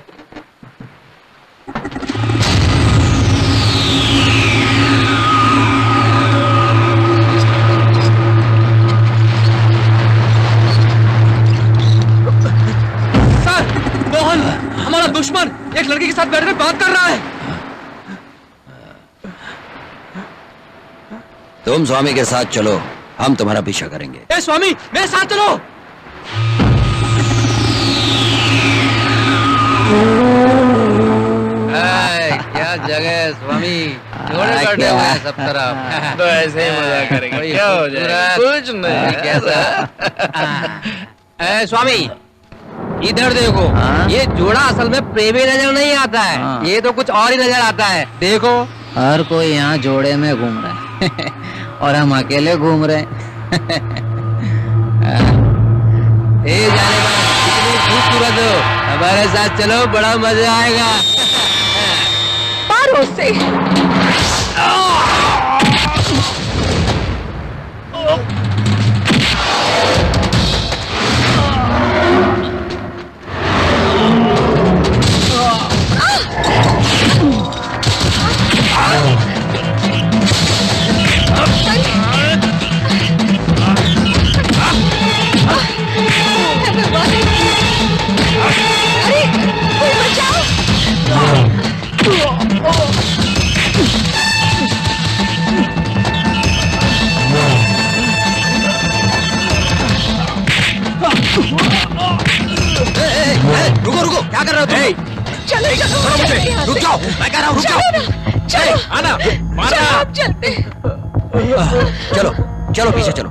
मोहन, हमारा दुश्मन एक लड़की के साथ बैठ कर बात कर रहा है। तुम स्वामी के साथ चलो, हम तुम्हारा पीछा करेंगे। ए स्वामी, मेरे साथ चलो। क्या जगह है स्वामी, जोड़े बैठे हुए हैं सब तरफ। तो ऐसे ही मजा करेंगे, क्या हो जाएगा? कुछ नहीं। कैसा? स्वामी इधर देखो, ये जोड़ा असल में प्रेमी नजर नहीं आता है, ये तो कुछ और ही नजर आता है। देखो, हर कोई यहाँ जोड़े में घूम रहा है और हम अकेले घूम रहे हैं। जाने कितनी खूबसूरत हो, हमारे साथ चलो, बड़ा मजा आएगा। मारो उसे। रुको रुको, क्या कर रहे हो तुम? चलो छोड़ो मुझे, रुक जाओ, मैं कह रहा हूँ रुक जाओ। चलो आना, मारना। आप चलते। चलो चलो पीछे चलो,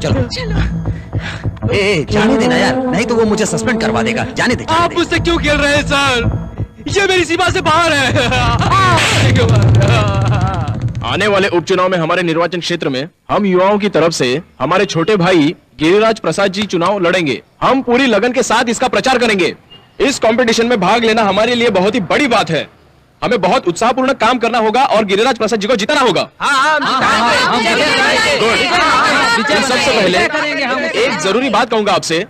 चलो चलो। जाने देना यार, नहीं तो वो मुझे सस्पेंड करवा देगा। जाने दे। आप मुझसे क्यों खेल रहे हैं सर? ये मेरी सीमा से बाहर है। आने वाले उपचुनाव में हमारे निर्वाचन क्षेत्र में हम युवाओं की तरफ से हमारे छोटे भाई गिरिराज प्रसाद जी चुनाव लड़ेंगे। हम पूरी लगन के साथ इसका प्रचार करेंगे। इस कंपटीशन में भाग लेना हमारे लिए बहुत ही बड़ी बात है। हमें बहुत उत्साहपूर्ण काम करना होगा और गिरिराज प्रसाद जी को जिताना होगा। सबसे पहले एक जरूरी बात कहूंगा आपसे,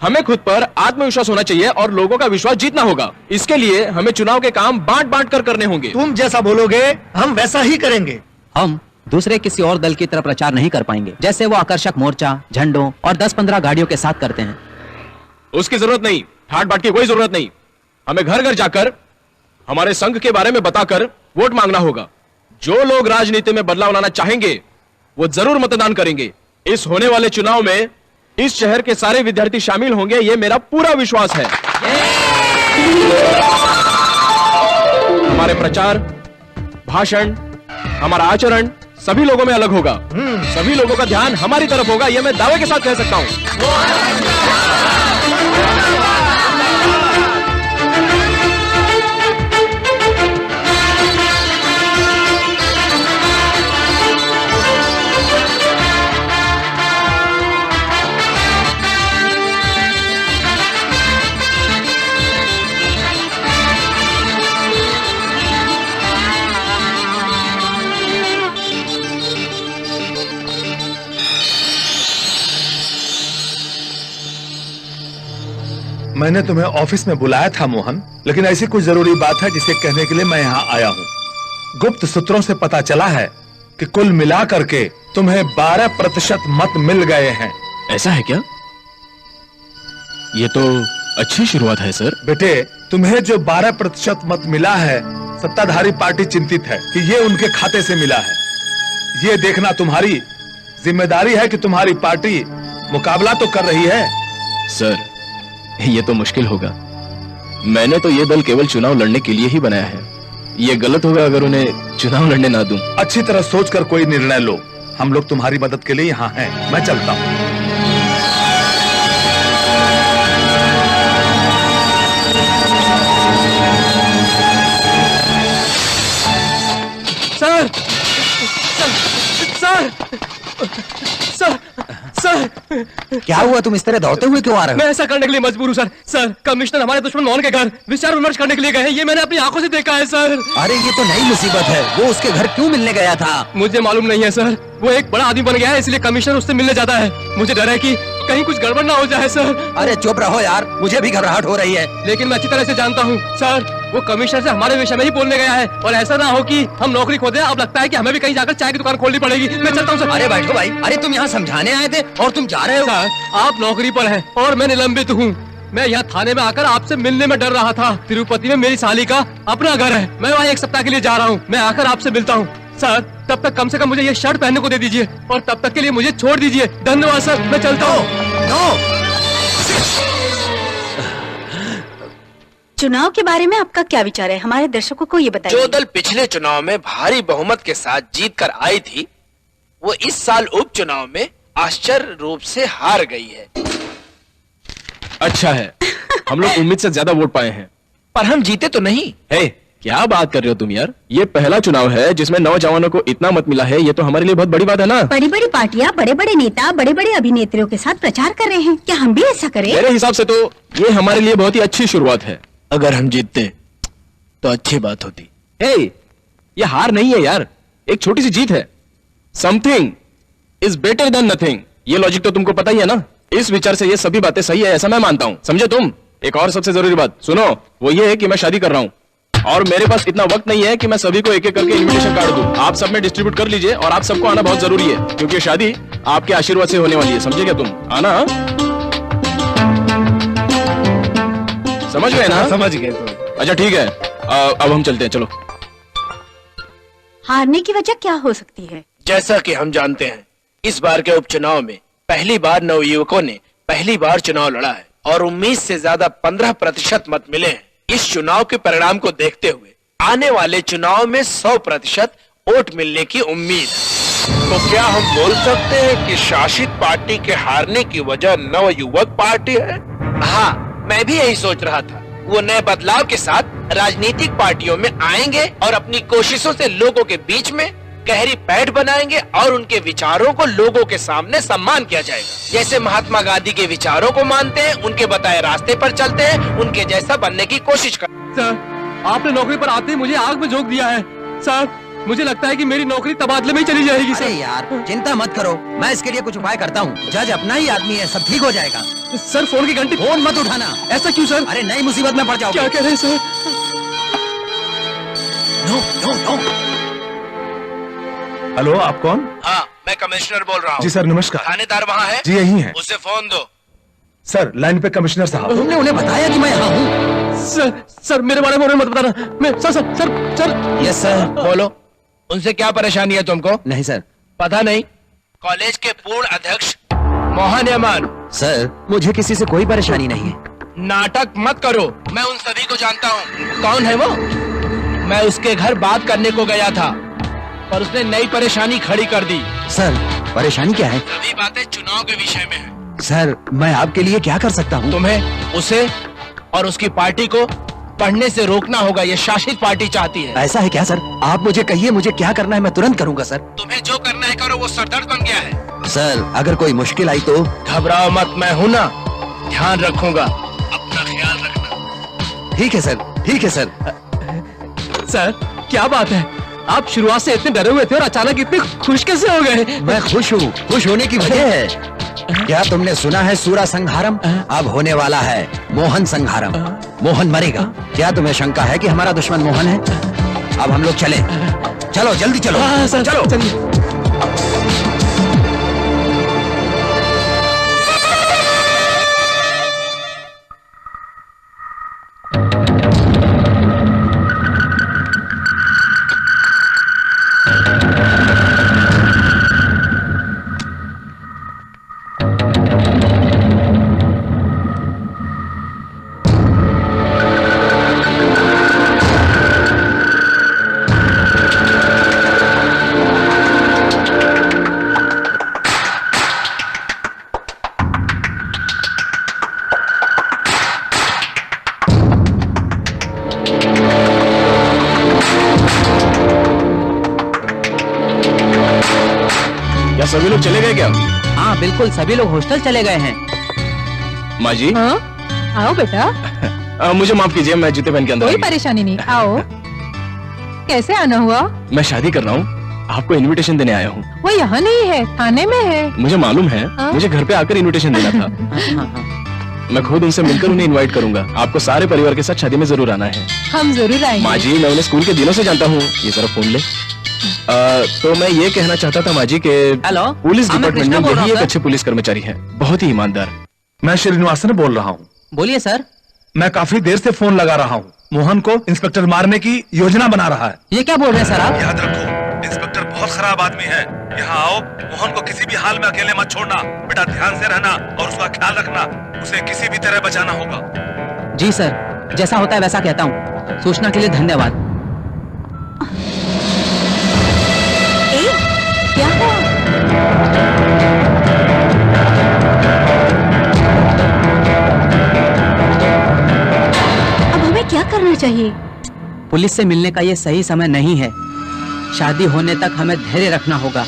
हमें खुद पर आत्मविश्वास होना चाहिए और लोगों का विश्वास जीतना होगा। इसके लिए हमें चुनाव के काम बांट बांट कर करने होंगे। तुम जैसा बोलोगे हम वैसा ही करेंगे। हम दूसरे किसी और दल की तरफ प्रचार नहीं कर पाएंगे, जैसे वो आकर्षक मोर्चा, झंडों और 10-15 गाड़ियों के साथ करते हैं। उसकी जरूरत नहीं, ठाट बाट की कोई जरूरत नहीं। हमें घर घर जाकर हमारे संघ के बारे में बताकर वोट मांगना होगा। जो लोग राजनीति में बदलाव लाना चाहेंगे वो जरूर मतदान करेंगे। इस होने वाले चुनाव में इस शहर के सारे विद्यार्थी शामिल होंगे, ये मेरा पूरा विश्वास है। हमारे प्रचार, भाषण, हमारा आचरण सभी लोगों में अलग होगा। सभी लोगों का ध्यान हमारी तरफ होगा, यह मैं दावे के साथ कह सकता हूं। मैंने तुम्हें ऑफिस में बुलाया था मोहन, लेकिन ऐसी कोई जरूरी बात है जिसे कहने के लिए मैं यहाँ आया हूँ। गुप्त सूत्रों से पता चला है कि कुल मिला करके तुम्हें 12% मत मिल गए हैं। ऐसा है क्या? ये तो अच्छी शुरुआत है सर। बेटे, तुम्हें जो 12% मत मिला है, सत्ताधारी पार्टी चिंतित है कि ये उनके खाते से मिला है। ये देखना तुम्हारी जिम्मेदारी है कि तुम्हारी पार्टी मुकाबला तो कर रही है। सर, ये तो मुश्किल होगा। मैंने तो ये दल केवल चुनाव लड़ने के लिए ही बनाया है। ये गलत होगा अगर उन्हें चुनाव लड़ने ना दूं। अच्छी तरह सोचकर कोई निर्णय लो। हम लोग तुम्हारी मदद के लिए यहाँ हैं। मैं चलता हूँ। सर, सर, सर, सर, क्या हुआ? तुम इस तरह दौड़ते हुए क्यों आ रहे हो? मैं ऐसा करने के लिए मजबूर हूँ सर। सर, कमिश्नर हमारे दुश्मन मोहन के घर विचार विमर्श करने के लिए गए हैं। ये मैंने अपनी आंखों से देखा है सर। अरे ये तो नई मुसीबत है। वो उसके घर क्यों मिलने गया था? मुझे मालूम नहीं है सर। वो एक बड़ा आदमी बन गया है, इसलिए कमिश्नर उससे मिलने जाता है। मुझे डर है कि कहीं कुछ गड़बड़ ना हो जाए सर। अरे चुप रहो यार, मुझे भी घबराहट हो रही है। लेकिन मैं अच्छी तरह से जानता हूँ सर, वो कमिश्नर से हमारे विषय में ही बोलने गया है। और ऐसा ना हो कि हम नौकरी खो दें। अब लगता है कि हमें भी कहीं जाकर चाय की दुकान खोलनी पड़ेगी। मैं चलता हूँ सर। अरे बैठो भाई। अरे तुम यहाँ समझाने आए थे और तुम जा रहे हो? सर, आप नौकरी पर हैं और मैं निलंबित हूँ। मैं यहाँ थाने में आकर आपसे मिलने में डर रहा था। तिरुपति में मेरी साली का अपना घर है। मैं वहाँ 1 सप्ताह के लिए जा रहा हूँ। मैं आकर आपसे मिलता हूँ सर। तब तक कम से कम मुझे ये शर्ट पहनने को दे दीजिए और तब तक के लिए मुझे छोड़ दीजिए। धन्यवाद सर, मैं चलता हूँ। चुनाव के बारे में आपका क्या विचार है? हमारे दर्शकों को ये बताइए। जो दल पिछले चुनाव में भारी बहुमत के साथ जीत कर आई थी, वो इस साल उपचुनाव में आश्चर्य रूप से हार गई है। अच्छा है, हम लोग उम्मीद से ज्यादा वोट पाए हैं, पर हम जीते तो नहीं। हे, क्या बात कर रहे हो तुम यार? ये पहला चुनाव है जिसमें नौजवानों को इतना मत मिला है। ये तो हमारे लिए बहुत बड़ी बात है ना। बड़ी बड़ी पार्टियां, बड़े बड़े नेता, बड़े बड़े अभिनेत्रियों के साथ प्रचार कर रहे हैं। क्या हम भी ऐसा करें? मेरे हिसाब से तो ये हमारे लिए बहुत ही अच्छी शुरुआत है। अगर हम जीतते तो अच्छी बात होती। हे, ये हार नहीं है यार, एक छोटी सी जीत है। Something is better than nothing. ये लॉजिक तो तुमको पता ही है ना। इस विचार से ये सभी बातें सही है, ऐसा मैं मानता हूँ। समझे तुम? एक और सबसे जरूरी बात सुनो, वो ये है कि मैं शादी कर रहा हूँ और मेरे पास इतना वक्त नहीं है कि मैं सभी को एक एक करके इनविटेशन कार्ड दूं। आप सब में डिस्ट्रीब्यूट कर लीजिए और आप सबको आना बहुत जरूरी है, क्योंकि शादी आपके आशीर्वाद से होने वाली है। समझे क्या तुम? आना। समझ गए ना? समझ गए तो। अच्छा ठीक है, अब हम चलते हैं। चलो। हारने की वजह क्या हो सकती है? जैसा कि हम जानते हैं, इस बार के उपचुनाव में पहली बार नवयुवकों ने पहली बार चुनाव लड़ा है और 19 से ज्यादा 15% मत मिले हैं। इस चुनाव के परिणाम को देखते हुए आने वाले चुनाव में 100% वोट मिलने की उम्मीद है। तो क्या हम बोल सकते हैं कि शासित पार्टी के हारने की वजह नवयुवक पार्टी है? हाँ, मैं भी यही सोच रहा था। वो नए बदलाव के साथ राजनीतिक पार्टियों में आएंगे और अपनी कोशिशों से लोगों के बीच में गहरी पैठ बनाएंगे और उनके विचारों को लोगों के सामने सम्मान किया जाएगा। जैसे महात्मा गांधी के विचारों को मानते हैं, उनके बताए रास्ते पर चलते हैं, उनके जैसा बनने की कोशिश कर। सर, आपने नौकरी पर आते ही मुझे आग में झोंक दिया है। सर, मुझे लगता है कि मेरी नौकरी तबादले में ही चली जाएगी। अरे यार चिंता मत करो, मैं इसके लिए कुछ उपाय करता हूँ। जज अपना ही आदमी है, सब ठीक हो जाएगा। सर फोन की घंटी। फोन मत उठाना। ऐसा क्यों सर? अरे नई मुसीबत में पड़ जाओगे। क्या कह रहे हैं sir? No no no. Hello, आप कौन? हाँ, मैं कमिश्नर बोल रहा हूँ। जी सर, नमस्कार। थानेदार वहाँ है? जी यही है। उसे फोन दो। सर लाइन पे कमिश्नर साहब। तुमने उन्हें बताया कि मैं यहाँ हूँ? सर मेरे बारे में उन्हें मत बताना। मैं सर। Yes sir. बोलो, उनसे क्या परेशानी है तुमको? नहीं सर। पता नहीं? कॉलेज के पूर्ण अध्यक्ष मोहन यमान। सर मुझे किसी से कोई परेशानी नहीं है। नाटक मत करो, मैं उन सभी को जानता हूँ। कौन है वो? मैं उसके घर बात करने को गया था, पर उसने नई परेशानी खड़ी कर दी। सर परेशानी क्या है? सभी बातें चुनाव के विषय में है। सर मैं आपके लिए क्या कर सकता हूँ? तुम्हें उसे और उसकी पार्टी को पढ़ने से रोकना होगा। ये शासित पार्टी चाहती है। ऐसा है क्या सर? आप मुझे कहिए, मुझे क्या करना है, मैं तुरंत करूँगा सर। तुम्हें जो करना है करो, वो सरदर्द बन गया है। सर अगर कोई मुश्किल आई तो? घबराओ मत, मैं हूं ना, ध्यान रखूंगा। अपना ख्याल रखना। ठीक है सर, ठीक है सर। सर क्या बात है, आप शुरुआत से इतने डरे हुए थे और अचानक इतने खुश कैसे हो गए? मैं खुश हूँ। खुश होने की वजह है, क्या तुमने सुना है सूरा संहारम? अब होने वाला है मोहन संहारम। मोहन मरेगा। क्या तुम्हें शंका है कि हमारा दुश्मन मोहन है? अब हम लोग चले। चलो जल्दी चलो। सर, चलो चलिए। सभी लोग चले गए क्या? हाँ बिल्कुल, सभी लोग हॉस्टल चले गए हैं। माँ जी। हाँ? आओ बेटा। मुझे माफ कीजिए, मैं जूते पहन के अंदर कोई आ गया। परेशानी नहीं, आओ। कैसे आना हुआ? मैं शादी कर रहा हूँ, आपको इनविटेशन देने आया हूँ। वो यहाँ नहीं है, थाने में है। मुझे मालूम है, हाँ? मुझे घर पे आकर इनविटेशन देना था। मैं खुद उनसे मिलकर उन्हें इनवाइट करूंगा। आपको सारे परिवार के साथ शादी में जरूर आना है। हम जरूर आएंगे। माँ जी, मैं उन्हें स्कूल के दिनों से जानता हूँ। ये जरा फोन ले। तो मैं ये कहना चाहता था माँ जी के पुलिस डिपार्टमेंट में यही एक अच्छे पुलिस कर्मचारी है, बहुत ही ईमानदार। मैं श्रीनिवासन बोल रहा हूँ। बोलिए सर। मैं काफी देर से फोन लगा रहा हूँ। मोहन को इंस्पेक्टर मारने की योजना बना रहा है। ये क्या बोल रहे हैं सर आप? याद रखो, इंस्पेक्टर बहुत खराब आदमी है। यहाँ आओ, मोहन को किसी भी हाल में अकेले मत छोड़ना। बेटा ध्यान से रहना और उसका ख्याल रखना। उसे किसी भी तरह बचाना होगा। जी सर, जैसा होता है वैसा कहता हूँ। सूचना के लिए धन्यवाद। क्या हुआ? अब हमें क्या करना चाहिए? पुलिस से मिलने का ये सही समय नहीं है। शादी होने तक हमें धैर्य रखना होगा।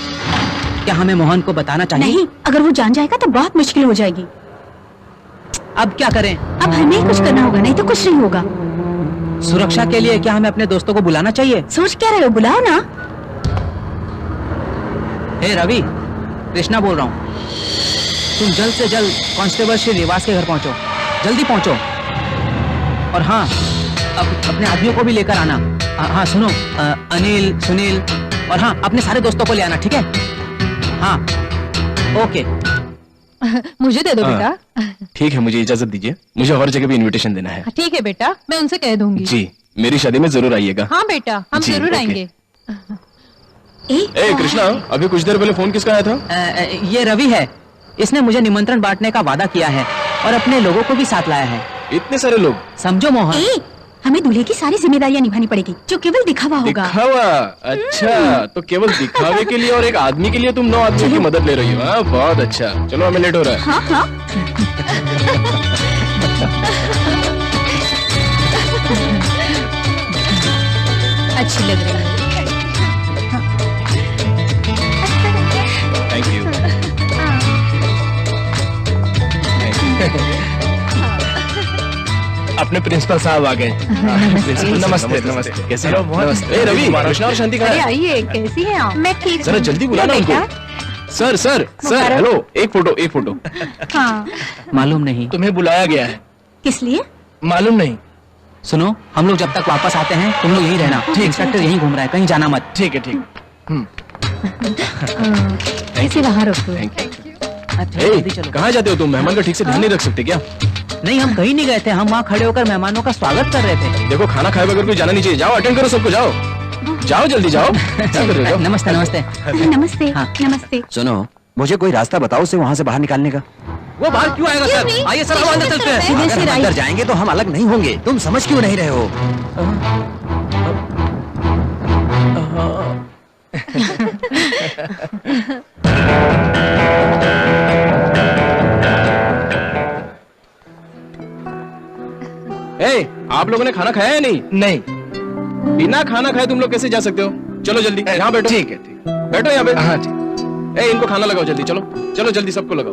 क्या हमें मोहन को बताना चाहिए? नहीं, अगर वो जान जाएगा तो बहुत मुश्किल हो जाएगी। अब क्या करें? अब हमें ही कुछ करना होगा, नहीं तो कुछ नहीं होगा। सुरक्षा के लिए क्या हमें अपने दोस्तों को बुलाना चाहिए? सोच क्या रहे हो, बुलाओ ना। हे रवि, कृष्णा बोल रहा हूँ। तुम जल्द से जल्द कांस्टेबल श्री निवास के घर पहुंचो। जल्दी पहुंचो। और हाँ, अपने आदमियों को भी लेकर आना। हाँ सुनो, अनिल, सुनील और हाँ अपने सारे दोस्तों को ले आना, ठीक है? हाँ ओके। मुझे दे दो बेटा। ठीक है, मुझे इजाजत दीजिए। मुझे और जगह भी इनविटेशन देना है। ठीक है बेटा, मैं उनसे कह दूंगी। जी, मेरी शादी में जरूर आइएगा। हाँ बेटा, हम जी, जरूर ओके। आएंगे। ए कृष्णा, अभी कुछ देर पहले फोन किसका आया था? ये रवि है। इसने मुझे निमंत्रण बांटने का वादा किया है और अपने लोगों को भी साथ लाया है। इतने सारे लोग? समझो मोहन, हमें दूल्हे की सारी जिम्मेदारियां निभानी पड़ेगी, जो केवल दिखावा होगा। दिखावा? अच्छा, तो केवल दिखावे के लिए और एक आदमी के लिए तुम 9 आदमियों की मदद ले रही हो। हाँ, बहुत अच्छा। चलो, हमें लेट हो रहा है। हाँ हाँ। अच्छी लग रही है। अपने प्रिंसिपल साहब आ गए। नमस्ते नमस्ते। कैसे हो? ए रवि, कृष्णा और शांति कहाँ अरे है? आइए, कैसी हैं आप? मैं ठीक जरा जल्दी बुलाना उनको। सर सर सर, हेलो, एक फोटो। हाँ। मालूम नहीं। तुम्हें बुलाया गया है। किस लिए? मालूम नहीं। सुनो, हम लोग जब तक वापस आते हैं तुम लोग यहीं रहना। ठीक, इंस्पेक्टर यहीं घूम रहा है, कहीं जाना मत। ठीक है ठीक। इसे वहाँ रखो। कहाँ जाते हो तुम? मेहमान का ठीक से ध्यान नहीं रख सकते क्या? नहीं, हम कहीं नहीं गए थे, हम वहाँ खड़े होकर मेहमानों का स्वागत कर रहे थे। देखो, खाना खाए बगैर कोई जाना नहीं चाहिए। जाओ, अटेंड करो सबको, जाओ जाओ, जल्दी जाओ। क्या कर रहे हो? नमस्ते नमस्ते। नमस्ते। नमस्ते। सुनो, मुझे कोई रास्ता बताओ उसे वहाँ से बाहर निकालने का। वो बाहर क्यों आएगा सर? आइए सर, हम अंदर चलते हैं। अगर हम अंदर जाएंगे तो हम अलग नहीं होंगे। तुम समझ क्यों नहीं रहे हो? ए, आप लोगों ने खाना खाया या नहीं? नहीं। बिना खाना खाए तुम लोग कैसे जा सकते हो? चलो जल्दी, यहाँ बैठो। ठीक है ठीक। बैठो यहाँ पे। हाँ ठीक। ए, इनको खाना लगाओ जल्दी, चलो चलो जल्दी सबको लगाओ।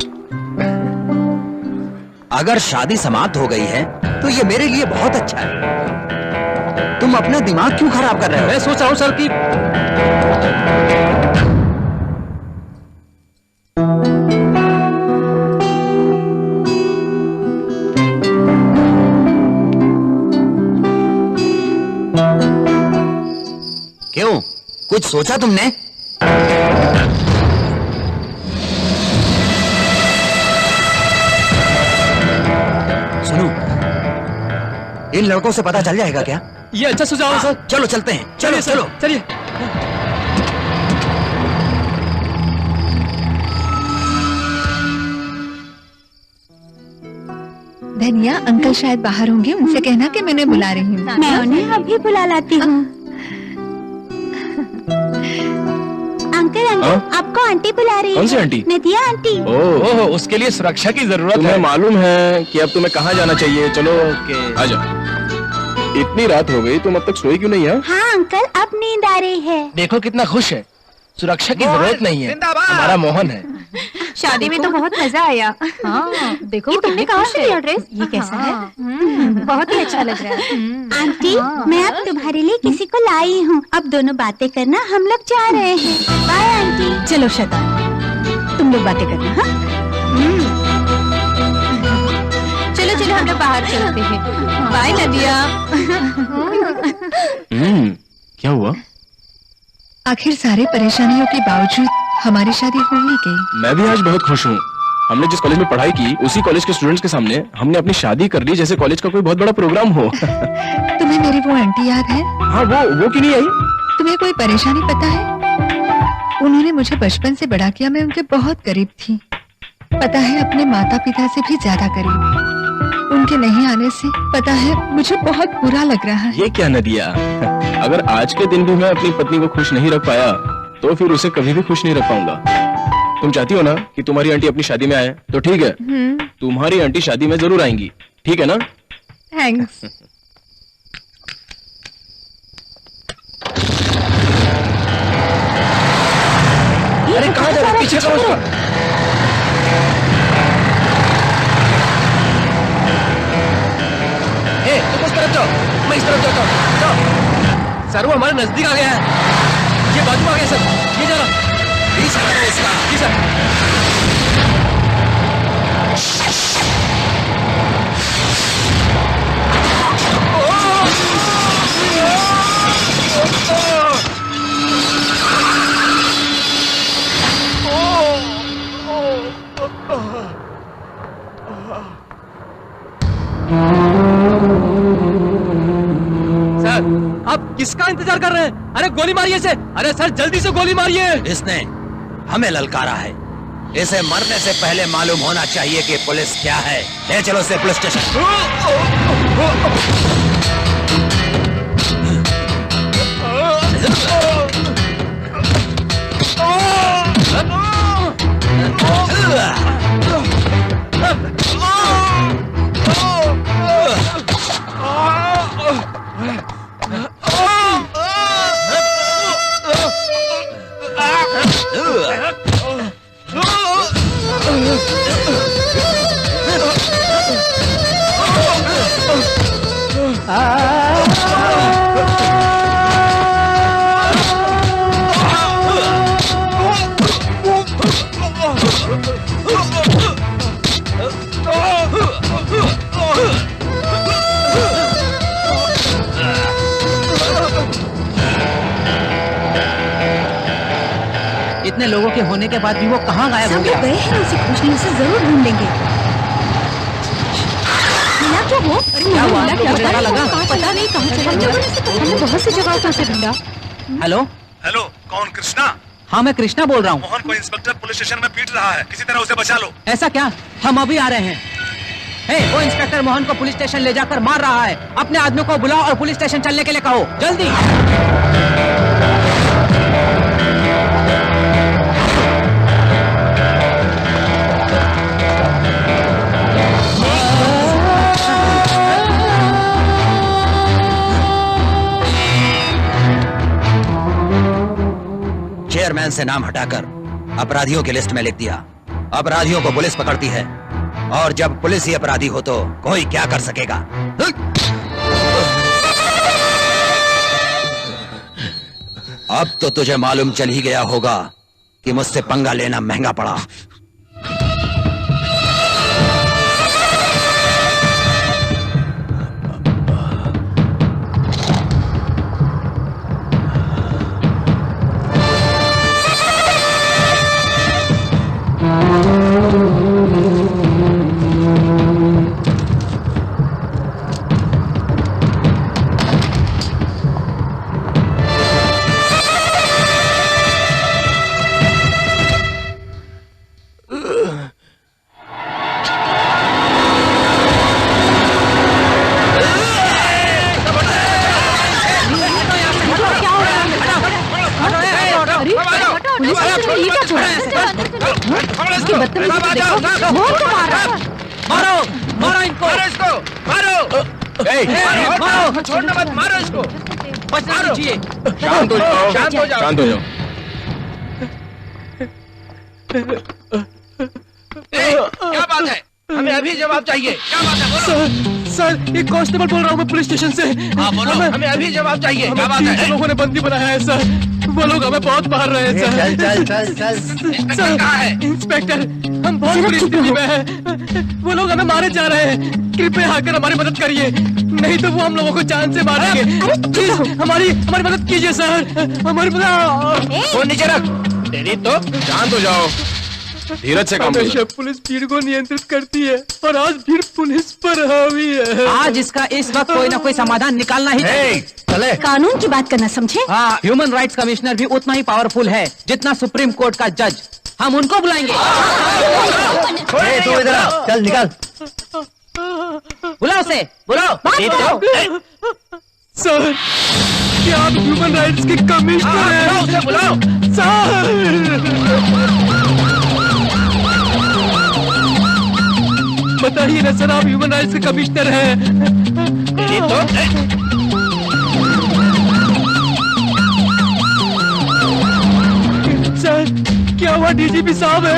अगर शादी समाप्त हो गई है तो ये मेरे लिए बहुत अच्छा है। तुम अपना दिमाग क्यों खराब कर रहे हो? मैं सोच रहा हूँ सर कि क्यों, कुछ सोचा तुमने? सुनो, इन लड़कों से पता चल जाएगा क्या? ये अच्छा सुझाव है सर। चलो चलते हैं। चलो चलो चलिए। धनिया, अंकल शायद बाहर होंगे, उनसे कहना कि मैं उन्हें बुला रही हूँ। मैं उन्हें अभी बुला लाती हूँ। अंकल अंकल, आपको आंटी बुला रही है। कौन सी आंटी? नदिया आंटी। ओह, उसके लिए सुरक्षा की जरूरत तुम्हें है। मालूम है कि अब तुम्हें कहाँ जाना चाहिए। चलो आ जाओ। इतनी रात हो गई, तुम अब तक सोई क्यों नहीं है? हाँ अंकल, अब नींद आ रही है। देखो कितना खुश है। सुरक्षा की जरूरत नहीं है, हमारा मोहन है। शादी में तो बहुत मजा आया। हाँ, देखो ये तुमने कहाँ से लिया ड्रेस? ये कैसा है? बहुत ही अच्छा लग रहा है। आंटी, मैं अब तुम्हारे लिए किसी को लाई हूँ। अब दोनों बातें करना, हम लोग जा रहे हैं। Bye aunty. चलो शता, तुम लोग बातें करना। हाँ, चलो चलो, हम लोग बाहर चलते हैं। बाय नदिया। क्या हुआ? आखिर सारे परेशानियों के बावजूद हमारी शादी हो ही गई। मैं भी आज बहुत खुश हूँ। हमने जिस कॉलेज में पढ़ाई की, उसी कॉलेज के स्टूडेंट्स के सामने हमने अपनी शादी कर ली, जैसे कॉलेज का कोई बहुत बड़ा प्रोग्राम हो। तुम्हें मेरी वो आंटी याद है? हाँ, वो क्यों नहीं आई? तुम्हें कोई परेशानी पता है? उन्होंने मुझे बचपन से बड़ा किया, मैं उनके बहुत करीब थी। पता है, अपने माता पिता से भी ज्यादा करीब। उनके नहीं आने से पता है मुझे बहुत बुरा लग रहा है। ये क्या नदिया, अगर आज के दिन भी मैं अपनी पत्नी को खुश नहीं रख पाया तो फिर उसे कभी भी खुश नहीं रख पाऊंगा। तुम चाहती हो ना कि तुम्हारी आंटी अपनी शादी में आए, तो ठीक है, तुम्हारी आंटी शादी में जरूर आएंगी, ठीक है ना? थैंक्स। अरे कहाँ जा रहे हो? पीछे करो उसको। तुम उस तरफ जाओ, मैं इस तरफ जाता हूँ। जाओ। सर, वो हमारे नजदीक आ गया है। ये बाजू आ गया सर, ये जा रहा। जी सर। सर, आप किसका इंतजार कर रहे हैं? अरे गोली मारिए इसे। अरे सर, जल्दी से गोली मारिए। इसने हमें ललकारा है। इसे मरने से पहले मालूम होना चाहिए कि पुलिस क्या है। ले चलो इसे पुलिस स्टेशन। इतने लोगों के होने के बाद भी वो कहाँ गायब हो सब गया? लोग गए हैं उसे खोजने, उसे जरूर ढूंढ लेंगे। मिला क्या वो? क्या हुआ? मिला क्या? पता लगा? पता नहीं कहाँ चला गया। हमने बहुत सी जगहों पर उसे ढूंढा। हेलो हेलो, कौन? कृष्णा? हाँ मैं कृष्णा बोल रहा हूँ। मोहन को इंस्पेक्टर पुलिस स्टेशन में पीट रहा है, किसी तरह उसे बचा लो। ऐसा क्या? हम अभी आ रहे हैं। हे, वो इंस्पेक्टर मोहन को पुलिस स्टेशन ले जाकर मार रहा है। अपने आदमी को बुलाओ और पुलिस स्टेशन चलने के लिए कहो, जल्दी। चेयरमैन से नाम हटाकर अपराधियों की लिस्ट में लिख दिया। अपराधियों को पुलिस पकड़ती है, और जब पुलिस ही अपराधी हो तो कोई क्या कर सकेगा? अब तो तुझे मालूम चल ही गया होगा कि मुझसे पंगा लेना महंगा पड़ा। छोड़ना मत, मारो इसको। बचना नहीं चाहिए। शांत हो जाओ, शांत हो जाओ। शांत हो जाओ। क्या बात है? हमें अभी जवाब चाहिए। क्या बात है? बोलो। सर ये कांस्टेबल बोल रहा हूँ मैं पुलिस स्टेशन से। हाँ बोलो, हमें अभी जवाब चाहिए। क्या बात है? लोगों ने बंदी बनाया है सर, वो लोग हमें बहुत मार रहे हैं सर। चल चल चल चल। इंस्पेक्टर कहाँ है? इंस्पेक्टर, हम बहुत बुरी स्थिति में हैं। वो लोग हमें मारे जा रहे हैं, कृपया आकर हमारी मदद करिए, नहीं तो वो हम लोगों को जान से मार देंगे। प्लीज हमारी मदद कीजिए सर, हमारी मदद। फोन नीचे रख। तेरी तो शांत हो जाओ, धीरज से काम लो। पुलिस भीड़ को नियंत्रित करती है और आज भीड़ पुलिस पर हावी है। आज इसका इस वक्त कोई ना कोई समाधान निकालना ही चाहिए। चले। कानून की बात करना समझे? हाँ, ह्यूमन राइट्स कमिश्नर भी उतना ही पावरफुल है जितना सुप्रीम कोर्ट का जज। हम उनको बुलाएंगे। तू इधर आ, चल निकल। बुलाओ उसे, बुलाओ। सर क्या आप ह्यूमन राइट्स के कमिश्नर हैं? बुलाओ उसे, बुलाओ। सर बताइए ना सर, आप ह्यूमन राइट्स के कमिश्नर हैं। तेरी तो सर क्या हुआ? डीजीपी साहब है।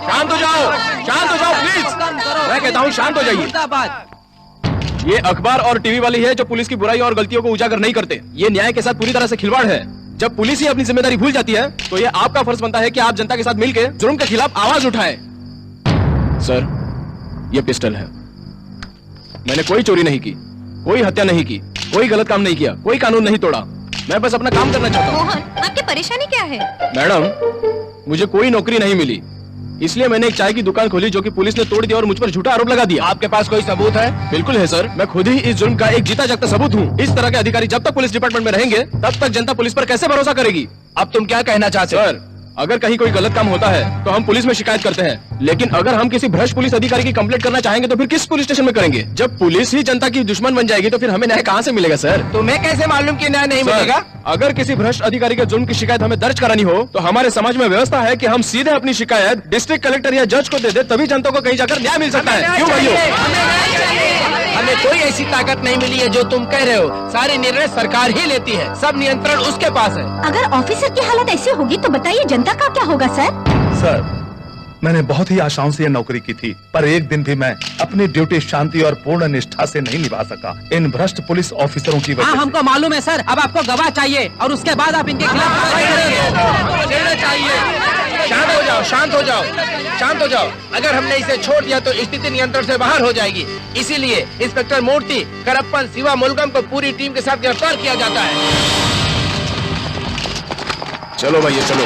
शांत हो जाओ, शांत हो जाओ प्लीज। मैं कहता हूँ शांत हो जाइए। ये अखबार और टीवी वाली है जो पुलिस की बुराई और गलतियों को उजागर नहीं करते। ये न्याय के साथ पूरी तरह से खिलवाड़ है। जब पुलिस ही अपनी जिम्मेदारी भूल जाती है तो ये आपका फर्ज बनता है कि आप जनता के साथ मिलकर जुर्म के खिलाफ आवाज उठाएं। सर ये पिस्टल है, मैंने कोई चोरी नहीं की, कोई हत्या नहीं की, कोई गलत काम नहीं किया, कोई कानून नहीं तोड़ा। मैं बस अपना काम करना चाहता हूँ। मोहन, आपकी परेशानी क्या है? मैडम मुझे कोई नौकरी नहीं मिली, इसलिए मैंने एक चाय की दुकान खोली जो कि पुलिस ने तोड़ दिया और मुझ पर झूठा आरोप लगा दिया। आपके पास कोई सबूत है? बिल्कुल है सर, मैं खुद ही इस जुर्म का एक जीता जागता सबूत हूँ। इस तरह के अधिकारी जब तक पुलिस डिपार्टमेंट में रहेंगे तब तक जनता पुलिस पर कैसे भरोसा करेगी? अब तुम क्या कहना चाहते हो? सर अगर कहीं कोई गलत काम होता है तो हम पुलिस में शिकायत करते हैं, लेकिन अगर हम किसी भ्रष्ट पुलिस अधिकारी की कंप्लेंट करना चाहेंगे तो फिर किस पुलिस स्टेशन में करेंगे? जब पुलिस ही जनता की दुश्मन बन जाएगी तो फिर हमें न्याय कहाँ से मिलेगा सर? तुम्हें कैसे मालूम कि न्याय नहीं सर, मिलेगा? अगर किसी भ्रष्ट अधिकारी के जुर्म की शिकायत हमें दर्ज करानी हो तो हमारे समाज में व्यवस्था है कि हम सीधे अपनी शिकायत डिस्ट्रिक्ट कलेक्टर या जज को दे दे, तभी जनता को कहीं जाकर न्याय मिल सकता है। क्यों भाइयों? हमें कोई ऐसी ताकत नहीं मिली है जो तुम कह रहे हो। सारे निर्णय सरकार ही लेती है, सब नियंत्रण उसके पास है। अगर ऑफिसर की हालत ऐसी होगी तो बताइए जनता का क्या होगा सर? सर मैंने बहुत ही आशाओं से यह नौकरी की थी, पर एक दिन भी मैं अपनी ड्यूटी शांति और पूर्ण निष्ठा से नहीं निभा सका इन भ्रष्ट पुलिस ऑफिसरों की वजह हाँ से। हमको मालूम है सर। अब आपको गवाह चाहिए और उसके बाद आप इनके खिलाफ कार्रवाई करेंगे। चाहिए शांत हो जाओ, शांत हो जाओ, शांत हो जाओ। अगर हमने इसे छोड़ दिया तो स्थिति नियंत्रण से बाहर हो जाएगी। इसीलिए इंस्पेक्टर मूर्ति, करप्पन, शिवा मुलगम को पूरी टीम के साथ गिरफ्तार किया जाता है। चलो भैया चलो।